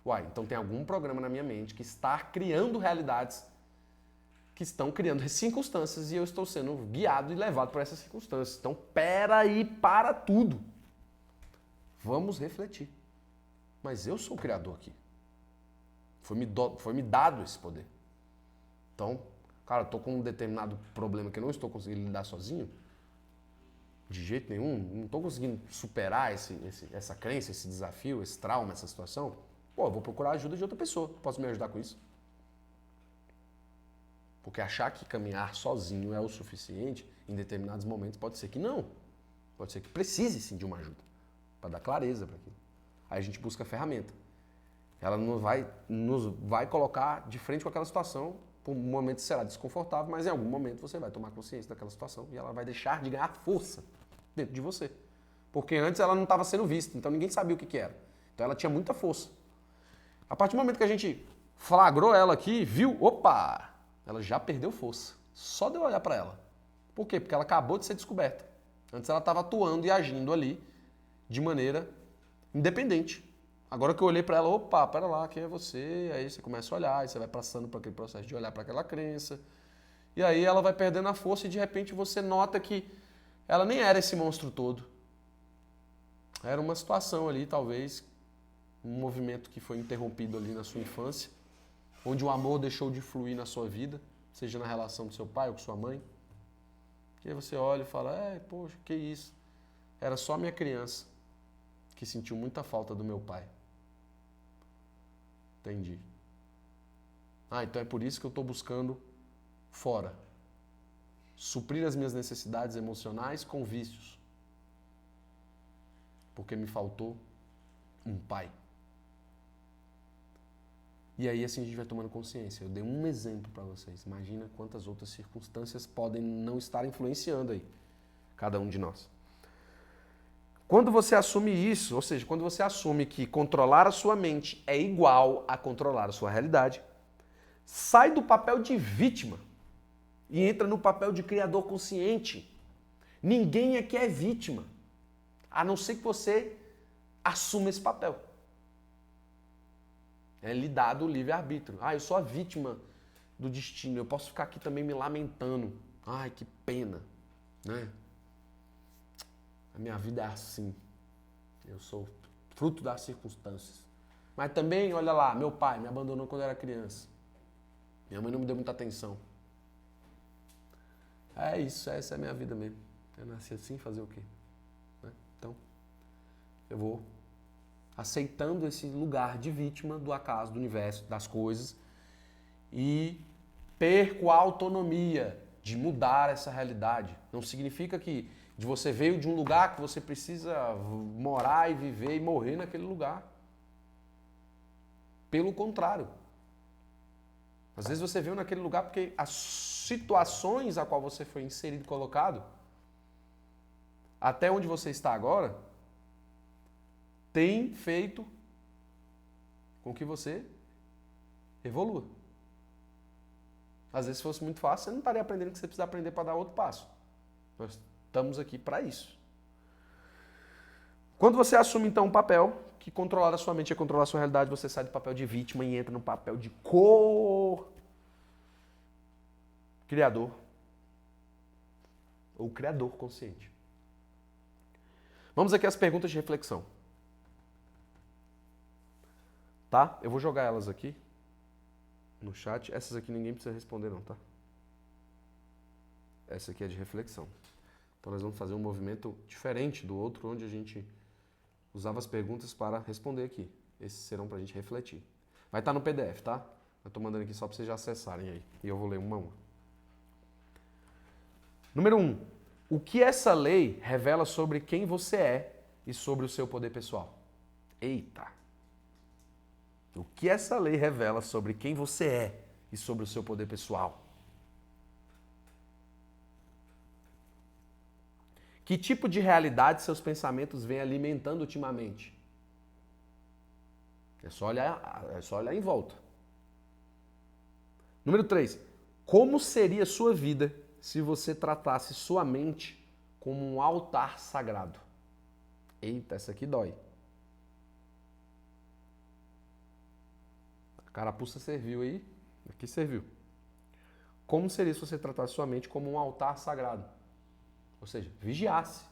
Uai, então tem algum programa na minha mente que está criando realidades que estão criando circunstâncias e eu estou sendo guiado e levado por essas circunstâncias. Então peraí, para tudo. Vamos refletir. Mas eu sou o criador aqui. Foi me dado esse poder. Então, cara, eu estou com um determinado problema que eu não estou conseguindo lidar sozinho. De jeito nenhum, não estou conseguindo superar essa crença, esse desafio, esse trauma, essa situação. Pô, eu vou procurar a ajuda de outra pessoa. Posso me ajudar com isso? Porque achar que caminhar sozinho é o suficiente, em determinados momentos, pode ser que não. Pode ser que precise sim de uma ajuda, para dar clareza para aquilo. Aí a gente busca a ferramenta. Ela nos vai colocar de frente com aquela situação. Por um momento será desconfortável, mas em algum momento você vai tomar consciência daquela situação e ela vai deixar de ganhar força dentro de você. Porque antes ela não estava sendo vista, então ninguém sabia o que era. Então ela tinha muita força. A partir do momento que a gente flagrou ela aqui, viu, opa, ela já perdeu força. Só de eu olhar para ela. Por quê? Porque ela acabou de ser descoberta. Antes ela estava atuando e agindo ali de maneira independente. Agora que eu olhei para ela, opa, pera lá, quem é você? Aí você começa a olhar, aí você vai passando por aquele processo de olhar para aquela crença. E aí ela vai perdendo a força e de repente você nota que ela nem era esse monstro todo. Era uma situação ali, talvez, um movimento que foi interrompido ali na sua infância, onde o amor deixou de fluir na sua vida, seja na relação com seu pai ou com sua mãe. E aí você olha e fala, poxa, que isso? Era só minha criança que sentiu muita falta do meu pai. Entendi. Então é por isso que eu estou buscando fora. Suprir as minhas necessidades emocionais com vícios. Porque me faltou um pai. E aí assim a gente vai tomando consciência. Eu dei um exemplo para vocês. Imagina quantas outras circunstâncias podem não estar influenciando aí cada um de nós. Quando você assume isso, ou seja, quando você assume que controlar a sua mente é igual a controlar a sua realidade, sai do papel de vítima e entra no papel de criador consciente. Ninguém aqui é vítima, a não ser que você assuma esse papel. É lhe dado o livre-arbítrio. Eu sou a vítima do destino, eu posso ficar aqui também me lamentando. Ai, que pena, né? A minha vida é assim. Eu sou fruto das circunstâncias. Mas também, olha lá, meu pai me abandonou quando eu era criança. Minha mãe não me deu muita atenção. É isso, essa é a minha vida mesmo. Eu nasci assim, fazer o quê? Então, eu vou aceitando esse lugar de vítima do acaso, do universo, das coisas e perco a autonomia de mudar essa realidade. Não significa que você veio de um lugar que você precisa morar e viver e morrer naquele lugar. Pelo contrário. Às vezes você veio naquele lugar porque as situações a qual você foi inserido e colocado, até onde você está agora, tem feito com que você evolua. Às vezes, se fosse muito fácil, você não estaria aprendendo o que você precisa aprender para dar outro passo. Nós estamos aqui para isso. Quando você assume, então, um papel que controlar a sua mente é controlar a sua realidade, você sai do papel de vítima e entra no papel de criador ou criador consciente. Vamos aqui às perguntas de reflexão. Tá? Eu vou jogar elas aqui no chat. Essas aqui ninguém precisa responder não, tá? Essa aqui é de reflexão. Então nós vamos fazer um movimento diferente do outro, onde a gente usava as perguntas para responder aqui. Esses serão para a gente refletir. Vai estar no PDF, tá? Eu estou mandando aqui só para vocês já acessarem aí. E eu vou ler uma a uma. Número 1. O que essa lei revela sobre quem você é e sobre o seu poder pessoal? Eita! O que essa lei revela sobre quem você é e sobre o seu poder pessoal? Que tipo de realidade seus pensamentos vêm alimentando ultimamente? É só olhar em volta. Número 3. Como seria sua vida se você tratasse sua mente como um altar sagrado? Eita, essa aqui dói. A carapuça serviu aí, aqui serviu. Como seria se você tratasse sua mente como um altar sagrado? Ou seja, vigiasse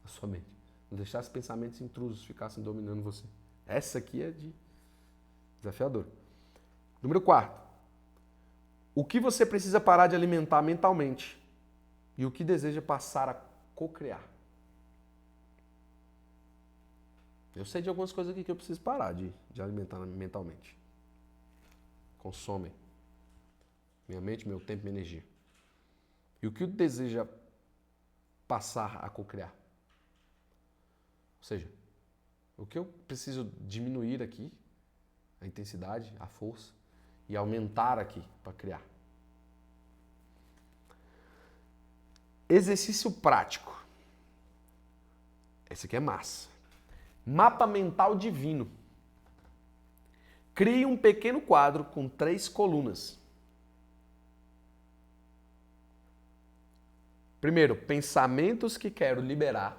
a sua mente. Não deixasse pensamentos intrusos ficassem dominando você. Essa aqui é de desafiador. Número 4. O que você precisa parar de alimentar mentalmente e o que deseja passar a cocriar? Eu sei de algumas coisas aqui que eu preciso parar de alimentar mentalmente. Consomem minha mente, meu tempo, minha energia. E o que deseja passar a cocriar? Ou seja, o que eu preciso diminuir aqui, a intensidade, a força, e aumentar aqui para criar. Exercício prático. Esse aqui é massa. Mapa mental divino. Crie um pequeno quadro com 3 colunas. Primeiro, pensamentos que quero liberar.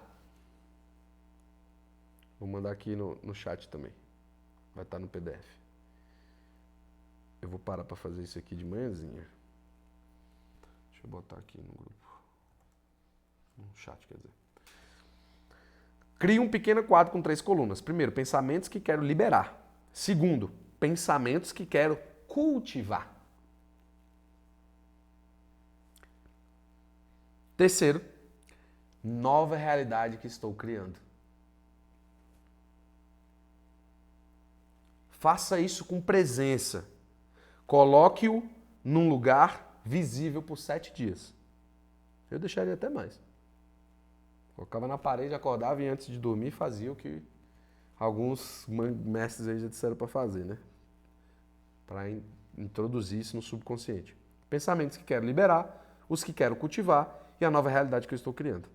Vou mandar aqui no chat também. Vai estar no PDF. Eu vou parar para fazer isso aqui de manhãzinha. Deixa eu botar aqui no grupo. No chat, quer dizer. Crie um pequeno quadro com 3 colunas. Primeiro, pensamentos que quero liberar. Segundo, pensamentos que quero cultivar. Terceiro, nova realidade que estou criando. Faça isso com presença. Coloque-o num lugar visível por 7 dias. Eu deixaria até mais. Colocava na parede, acordava e antes de dormir fazia o que alguns mestres aí já disseram para fazer, né? Para introduzir isso no subconsciente. Pensamentos que quero liberar, os que quero cultivar e a nova realidade que eu estou criando.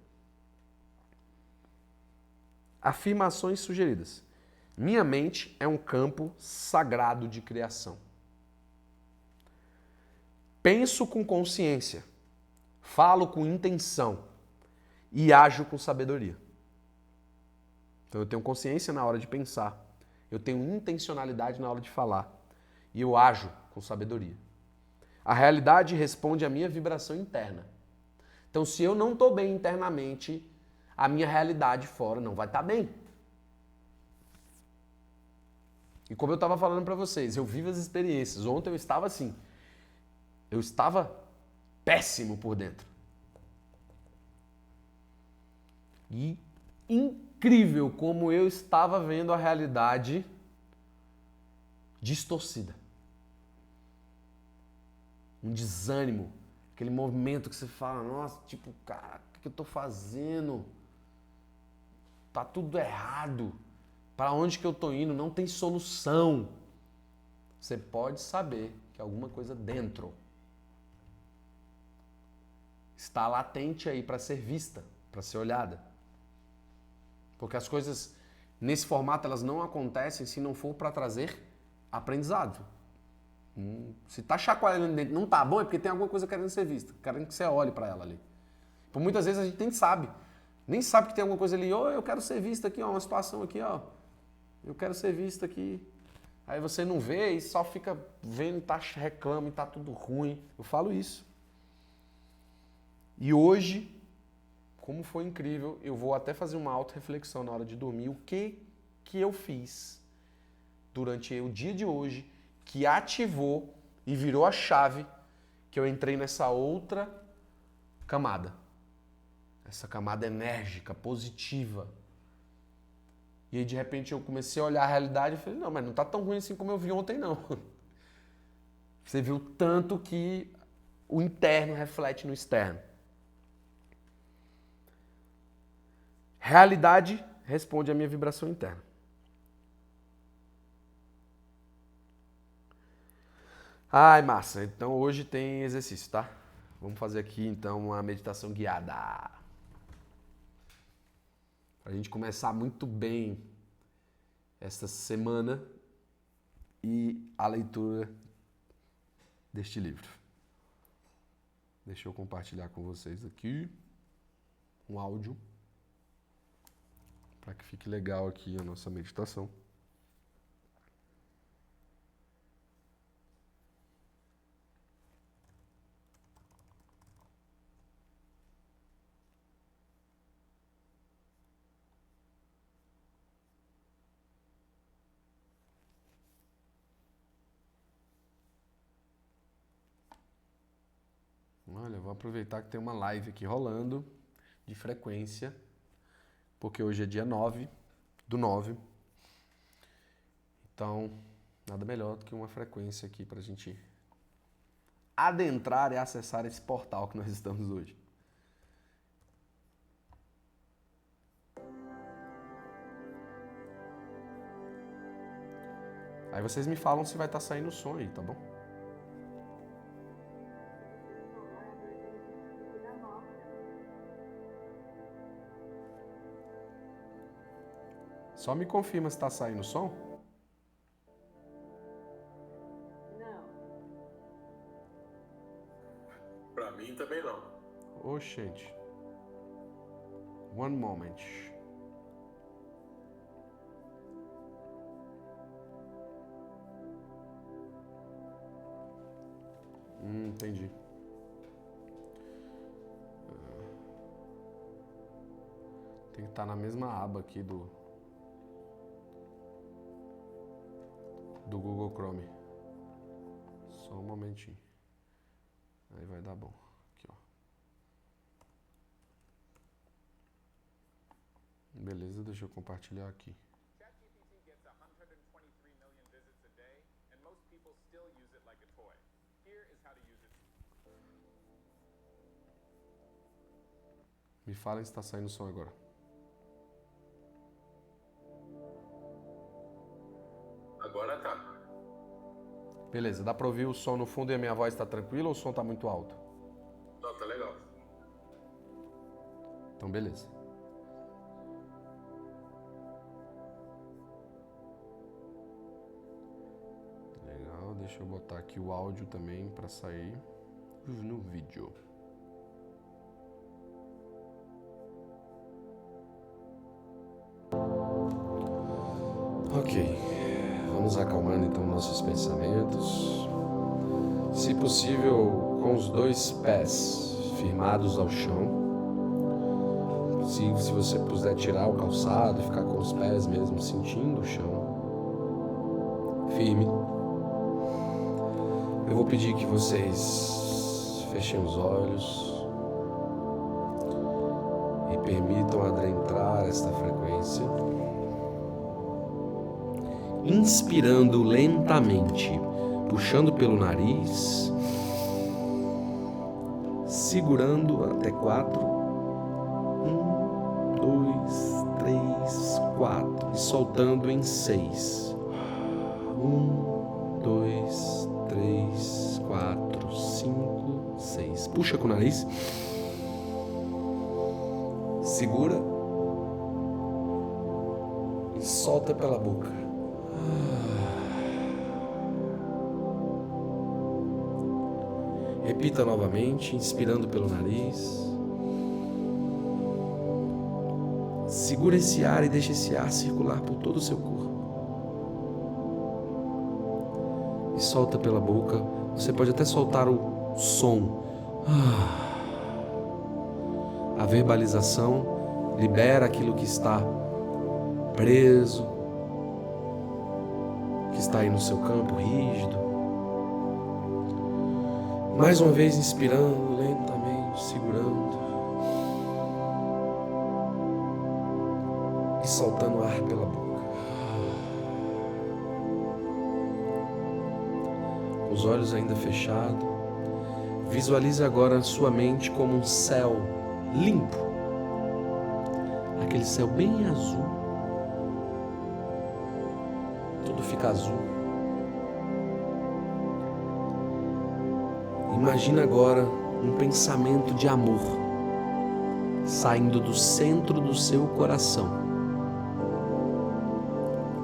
Afirmações sugeridas. Minha mente é um campo sagrado de criação. Penso com consciência, falo com intenção e ajo com sabedoria. Então eu tenho consciência na hora de pensar, eu tenho intencionalidade na hora de falar e eu ajo com sabedoria. A realidade responde à minha vibração interna. Então se eu não estou bem internamente, a minha realidade fora não vai estar bem. E como eu estava falando para vocês, eu vivo as experiências. Ontem eu estava assim, eu estava péssimo por dentro. E incrível como eu estava vendo a realidade distorcida. Um desânimo, aquele movimento que você fala, nossa, tipo, cara, o que eu tô fazendo? Tá tudo errado. Para onde que eu tô indo? Não tem solução. Você pode saber que alguma coisa dentro está latente aí para ser vista, para ser olhada. Porque as coisas nesse formato elas não acontecem se não for para trazer aprendizado. Se tá chacoalhando dentro, não tá bom, é porque tem alguma coisa querendo ser vista, querendo que você olhe para ela ali. Por muitas vezes a gente nem sabe que tem alguma coisa ali, eu quero ser vista aqui, ó, uma situação aqui, ó. Eu quero ser vista aqui. Aí você não vê e só fica vendo e reclama e tá tudo ruim. Eu falo isso. E hoje, como foi incrível, eu vou até fazer uma auto-reflexão na hora de dormir. O que eu fiz durante o dia de hoje que ativou e virou a chave que eu entrei nessa outra camada. Essa camada enérgica, positiva. E aí, de repente, eu comecei a olhar a realidade e falei, não, mas não tá tão ruim assim como eu vi ontem, não. Você viu tanto que o interno reflete no externo. Realidade responde à minha vibração interna. Ai, massa. Então, hoje tem exercício, tá? Vamos fazer aqui, então, uma meditação guiada. Pra gente começar muito bem esta semana e a leitura deste livro. Deixa eu compartilhar com vocês aqui um áudio para que fique legal aqui a nossa meditação. Olha, vou aproveitar que tem uma live aqui rolando de frequência, porque hoje é dia 9/9. Então, nada melhor do que uma frequência aqui para a gente adentrar e acessar esse portal que nós estamos hoje. Aí vocês me falam se vai estar saindo o som aí, tá bom? Só me confirma se está saindo o som. Não. Pra mim também não. Ô, gente. One moment. Entendi. Tem que estar na mesma aba aqui do Google Chrome. Só um momentinho. Aí vai dar bom. Aqui, ó. Beleza, deixa eu compartilhar aqui. ChatGPT gets 123 million visits a day, and most people still use it like a toy. Here is how to use it. Me falem se está saindo o som agora. Agora tá. Beleza, dá pra ouvir o som no fundo e a minha voz tá tranquila ou o som tá muito alto? Não, tá legal. Então, beleza. Legal, deixa eu botar aqui o áudio também pra sair no vídeo. Ok, vamos acalmando então nossos pensamentos. Se possível, com os dois pés firmados ao chão. Se você puder tirar o calçado e ficar com os pés mesmo sentindo o chão firme. Eu vou pedir que vocês fechem os olhos e permitam adentrar esta frequência. Inspirando lentamente, puxando pelo nariz, segurando até 4. 1, 2, 3, 4 e soltando em 6. 1, 2, 3, 4, 5, 6. Puxa com o nariz. Segura e solta pela boca. Repita novamente, inspirando pelo nariz. Segura esse ar e deixa esse ar circular por todo o seu corpo. E solta pela boca. Você pode até soltar o som. A verbalização libera aquilo que está preso, que está aí no seu campo rígido. Mais uma vez, inspirando lentamente, segurando e soltando ar pela boca. Com os olhos ainda fechados, visualize agora a sua mente como um céu limpo, aquele céu bem azul. Tudo fica azul. Imagina agora um pensamento de amor saindo do centro do seu coração,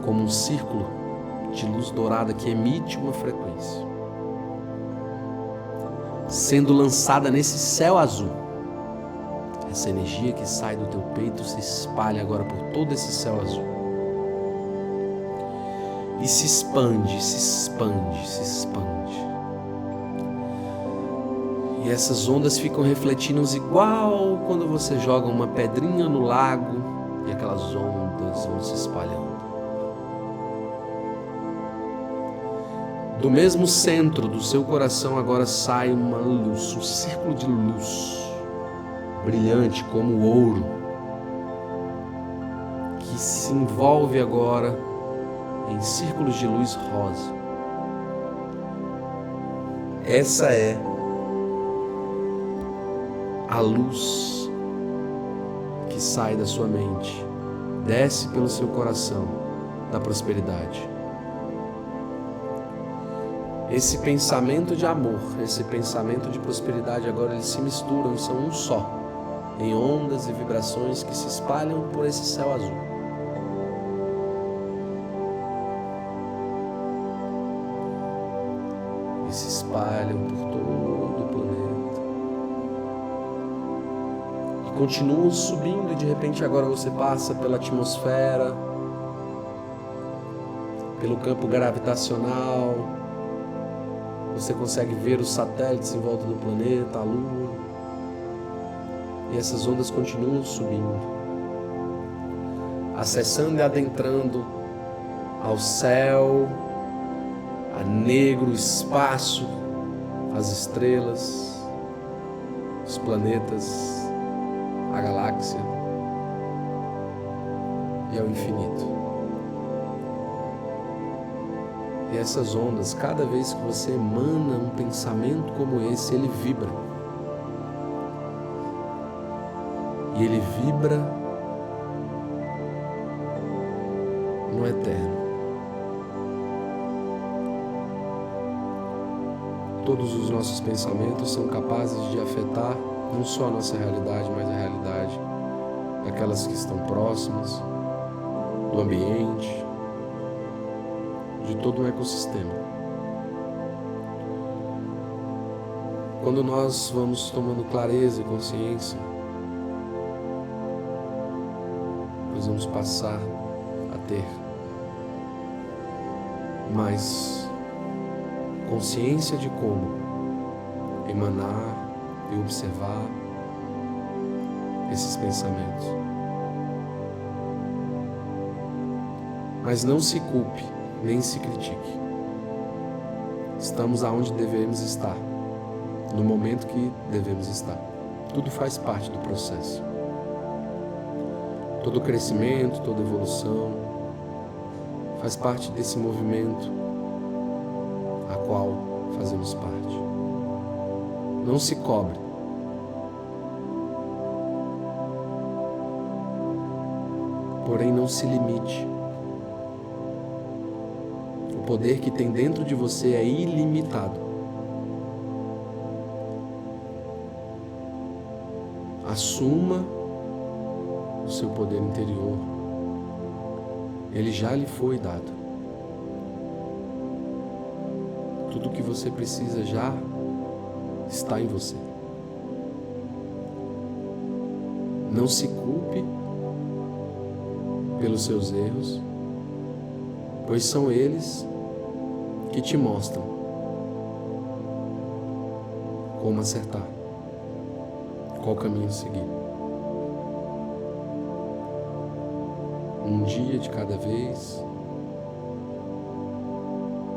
como um círculo de luz dourada que emite uma frequência, sendo lançada nesse céu azul. Essa energia que sai do teu peito se espalha agora por todo esse céu azul e se expande, se expande, se expande. E essas ondas ficam refletindo igual quando você joga uma pedrinha no lago e aquelas ondas vão se espalhando. Do mesmo centro do seu coração agora sai uma luz, um círculo de luz, brilhante como ouro, que se envolve agora em círculos de luz rosa. Essa é a luz que sai da sua mente, desce pelo seu coração da prosperidade. Esse pensamento de amor, esse pensamento de prosperidade agora eles se misturam e são um só, em ondas e vibrações que se espalham por esse céu azul. E se espalham por todo o planeta. continuam subindo e de repente agora você passa pela atmosfera, pelo campo gravitacional, você consegue ver os satélites em volta do planeta, a Lua, e essas ondas continuam subindo, acessando e adentrando ao céu, a negro, espaço, as estrelas, os planetas, a galáxia e ao infinito. E essas ondas, cada vez que você emana um pensamento como esse, ele vibra. E ele vibra no eterno. Todos os nossos pensamentos são capazes de afetar não só a nossa realidade, mas a realidade daquelas que estão próximas, do ambiente, de todo um ecossistema. Quando nós vamos tomando clareza e consciência, nós vamos passar a ter mais consciência de como emanar e observar esses pensamentos. Mas não se culpe, nem se critique. Estamos aonde devemos estar, no momento que devemos estar. Tudo faz parte do processo. Todo crescimento, toda evolução faz parte desse movimento a qual fazemos parte. Não se cobre. Porém, não se limite. O poder que tem dentro de você é ilimitado. Assuma o seu poder interior. Ele já lhe foi dado. Tudo o que você precisa já está em você. Não se culpe pelos seus erros, pois são eles que te mostram como acertar, qual caminho seguir. Um dia de cada vez,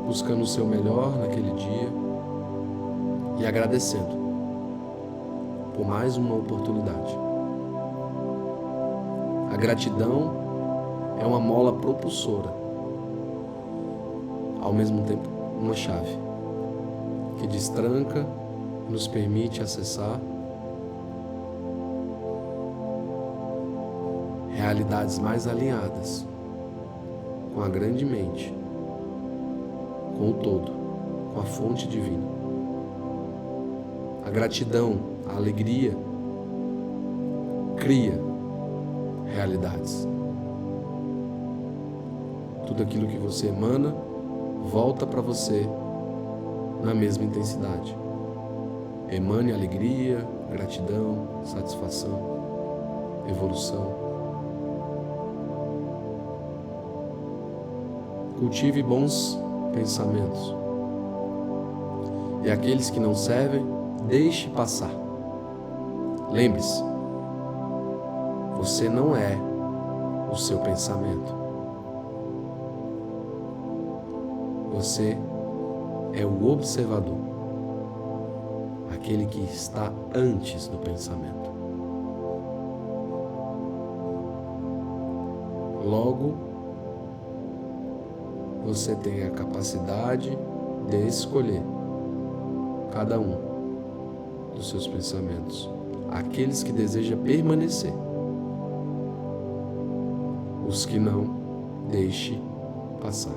buscando o seu melhor naquele dia e agradecendo por mais uma oportunidade. A gratidão é uma mola propulsora, ao mesmo tempo uma chave que destranca e nos permite acessar realidades mais alinhadas com a grande mente, com o todo, com a fonte divina. A gratidão, a alegria cria realidades. Tudo aquilo que você emana volta para você na mesma intensidade. Emane alegria, gratidão, satisfação, evolução. Cultive bons pensamentos. E aqueles que não servem, deixe passar. Lembre-se, você não é o seu pensamento. Você é o observador, aquele que está antes do pensamento. Logo, você tem a capacidade de escolher cada um dos seus pensamentos, aqueles que deseja permanecer, os que não, deixe passar.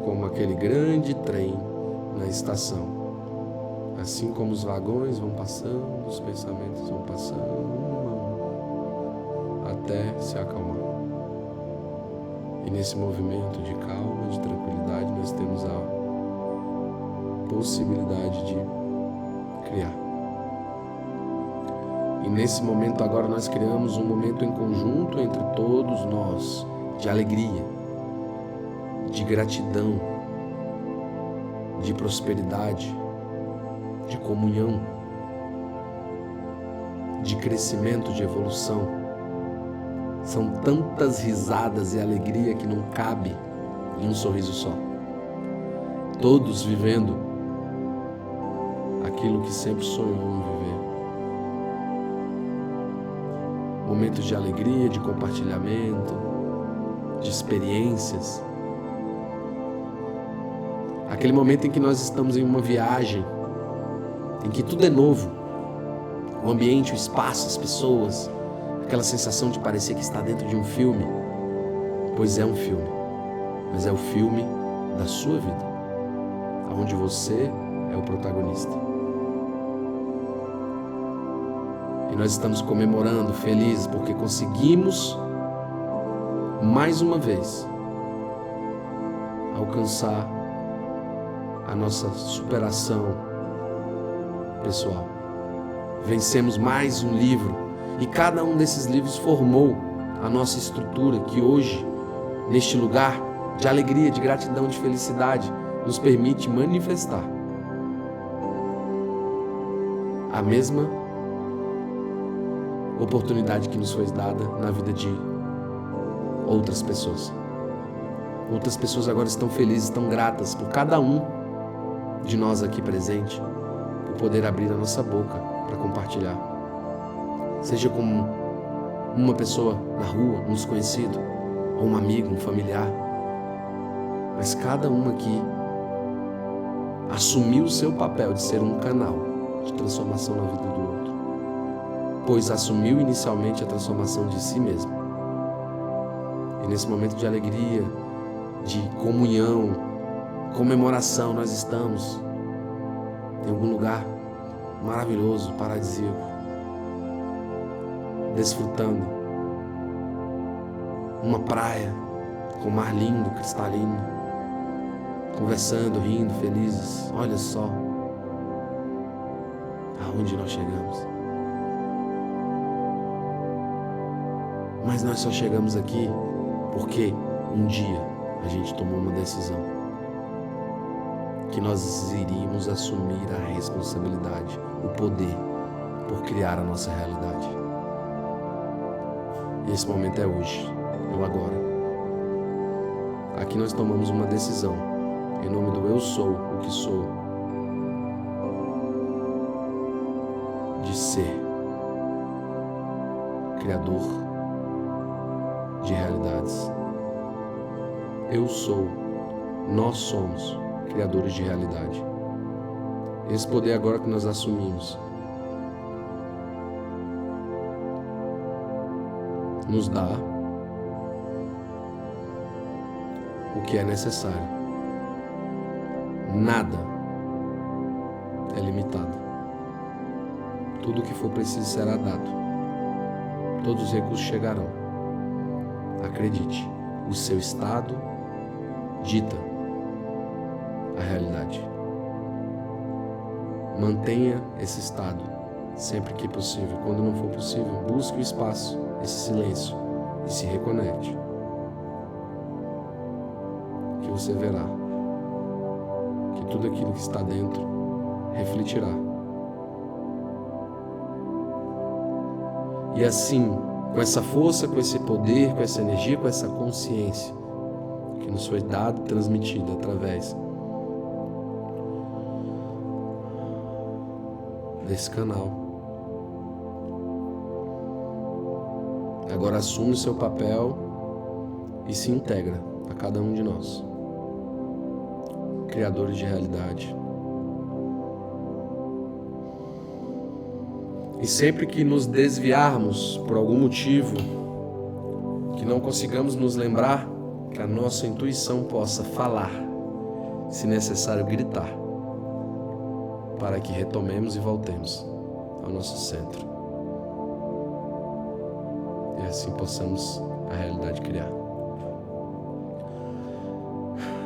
Como aquele grande trem na estação. Assim como os vagões vão passando, os pensamentos vão passando, até se acalmar. E nesse movimento de calma, de tranquilidade, nós temos a possibilidade de criar. E nesse momento agora nós criamos um momento em conjunto entre todos nós, de alegria, de gratidão, de prosperidade, de comunhão, de crescimento, de evolução. São tantas risadas e alegria que não cabe em um sorriso só. Todos vivendo aquilo que sempre sonhou em viver. Momentos de alegria, de compartilhamento, de experiências. Aquele momento em que nós estamos em uma viagem, em que tudo é novo. O ambiente, o espaço, as pessoas, aquela sensação de parecer que está dentro de um filme. Pois é um filme, mas é o filme da sua vida, onde você é o protagonista. E nós estamos comemorando, felizes, porque conseguimos, mais uma vez, alcançar a nossa superação pessoal. Vencemos mais um livro, e cada um desses livros formou a nossa estrutura, que hoje, neste lugar de alegria, de gratidão, de felicidade, nos permite manifestar a mesma oportunidade que nos foi dada na vida de outras pessoas. Outras pessoas agora estão felizes, estão gratas por cada um de nós aqui presente, por poder abrir a nossa boca para compartilhar. Seja como uma pessoa na rua, um desconhecido, ou um amigo, um familiar. Mas cada um aqui assumiu o seu papel de ser um canal de transformação na vida do outro, pois assumiu inicialmente a transformação de si mesmo. E nesse momento de alegria, de comunhão, comemoração, nós estamos em algum lugar maravilhoso, paradisíaco, desfrutando uma praia com mar lindo, cristalino, conversando, rindo, felizes. Olha só aonde nós chegamos. Mas nós só chegamos aqui porque um dia a gente tomou uma decisão, que nós iríamos assumir a responsabilidade, o poder por criar a nossa realidade. E esse momento é hoje, é o agora. Aqui nós tomamos uma decisão, em nome do eu sou o que sou, de ser criador de realidades. Eu sou, nós somos criadores de realidade. Esse poder agora que nós assumimos nos dá o que é necessário. Nada é limitado. Tudo o que for preciso será dado. Todos os recursos chegarão. Acredite, o seu estado dita a realidade. Mantenha esse estado sempre que possível. Quando não for possível, busque o espaço, esse silêncio, e se reconecte. Que você verá que tudo aquilo que está dentro refletirá. E assim, com essa força, com esse poder, com essa energia, com essa consciência que nos foi dado e transmitido através desse canal, agora assume o seu papel e se integra a cada um de nós, criadores de realidade. E sempre que nos desviarmos por algum motivo, que não consigamos nos lembrar, que a nossa intuição possa falar, se necessário gritar, para que retomemos e voltemos ao nosso centro. E assim possamos a realidade criar.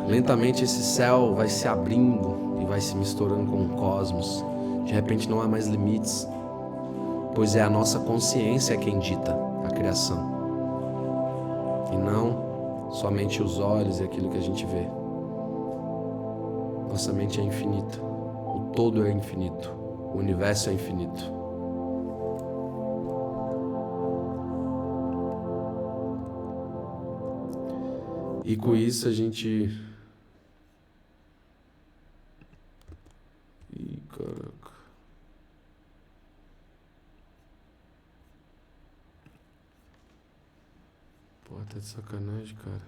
Lentamente esse céu vai se abrindo e vai se misturando com o cosmos. De repente não há mais limites. pois é a nossa consciência quem dita a criação, e não somente os olhos e aquilo que a gente vê. Nossa mente é infinita, o todo é infinito, o universo é infinito. E com isso a gente... Ih, caraca. Pô, tá de sacanagem, cara.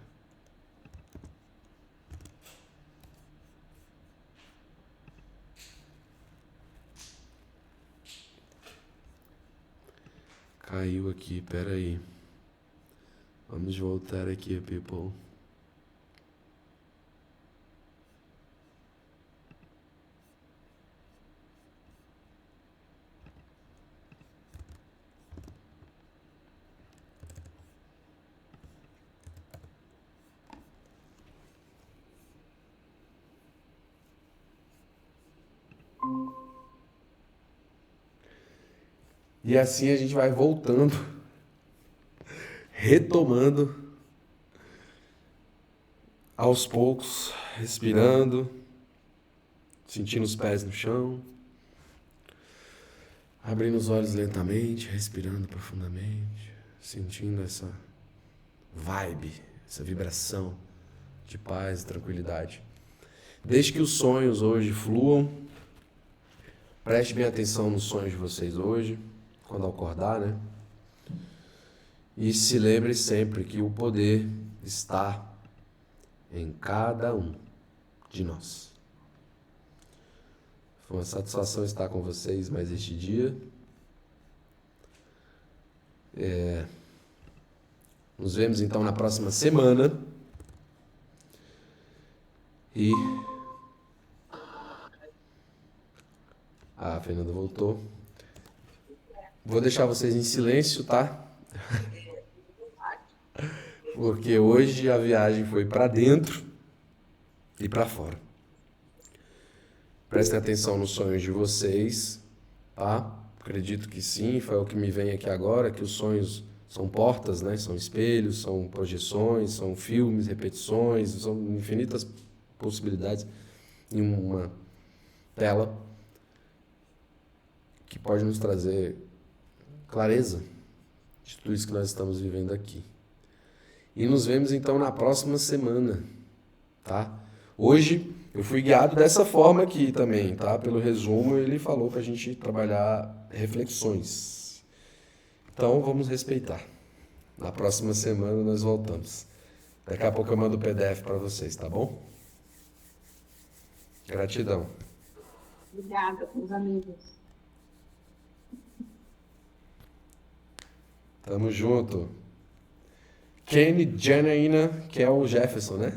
Caiu aqui, pera aí. Vamos voltar aqui, people. E assim a gente vai voltando, retomando, aos poucos, respirando, sentindo os pés no chão, abrindo os olhos lentamente, respirando profundamente, sentindo essa vibe, essa vibração de paz e tranquilidade. Desde que os sonhos hoje fluam, preste bem atenção nos sonhos de vocês hoje, quando acordar, né? E se lembre sempre que o poder está em cada um de nós. Foi uma satisfação estar com vocês mais este dia. Nos vemos então na próxima semana. E... a Fernanda voltou. Vou deixar vocês em silêncio, tá? Porque hoje a viagem foi para dentro e para fora. Prestem atenção nos sonhos de vocês, tá? Acredito que sim, foi o que me vem aqui agora, que os sonhos são portas, né? São espelhos, são projeções, são filmes, repetições, são infinitas possibilidades em uma tela que pode nos trazer clareza de tudo isso que nós estamos vivendo aqui. E nos vemos então na próxima semana, tá? Hoje eu fui guiado dessa forma aqui também, tá? Pelo resumo ele falou pra gente trabalhar reflexões. Então vamos respeitar. Na próxima semana nós voltamos. Daqui a pouco eu mando o PDF para vocês, tá bom? Gratidão. Obrigada, meus amigos. Tamo junto. Kenny Janaína, que é o Jefferson, né?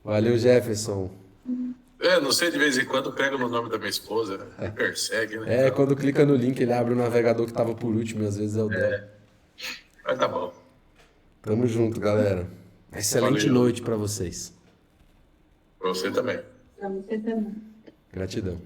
Valeu, Jefferson. Não sei, de vez em quando pega no nome da minha esposa, me persegue, né? Quando clica no link, ele abre o navegador que tava por último, e às vezes é o dela. Mas tá bom. Tamo junto, galera. Excelente Valeu. noite pra vocês. Pra você também. Para você também. Gratidão.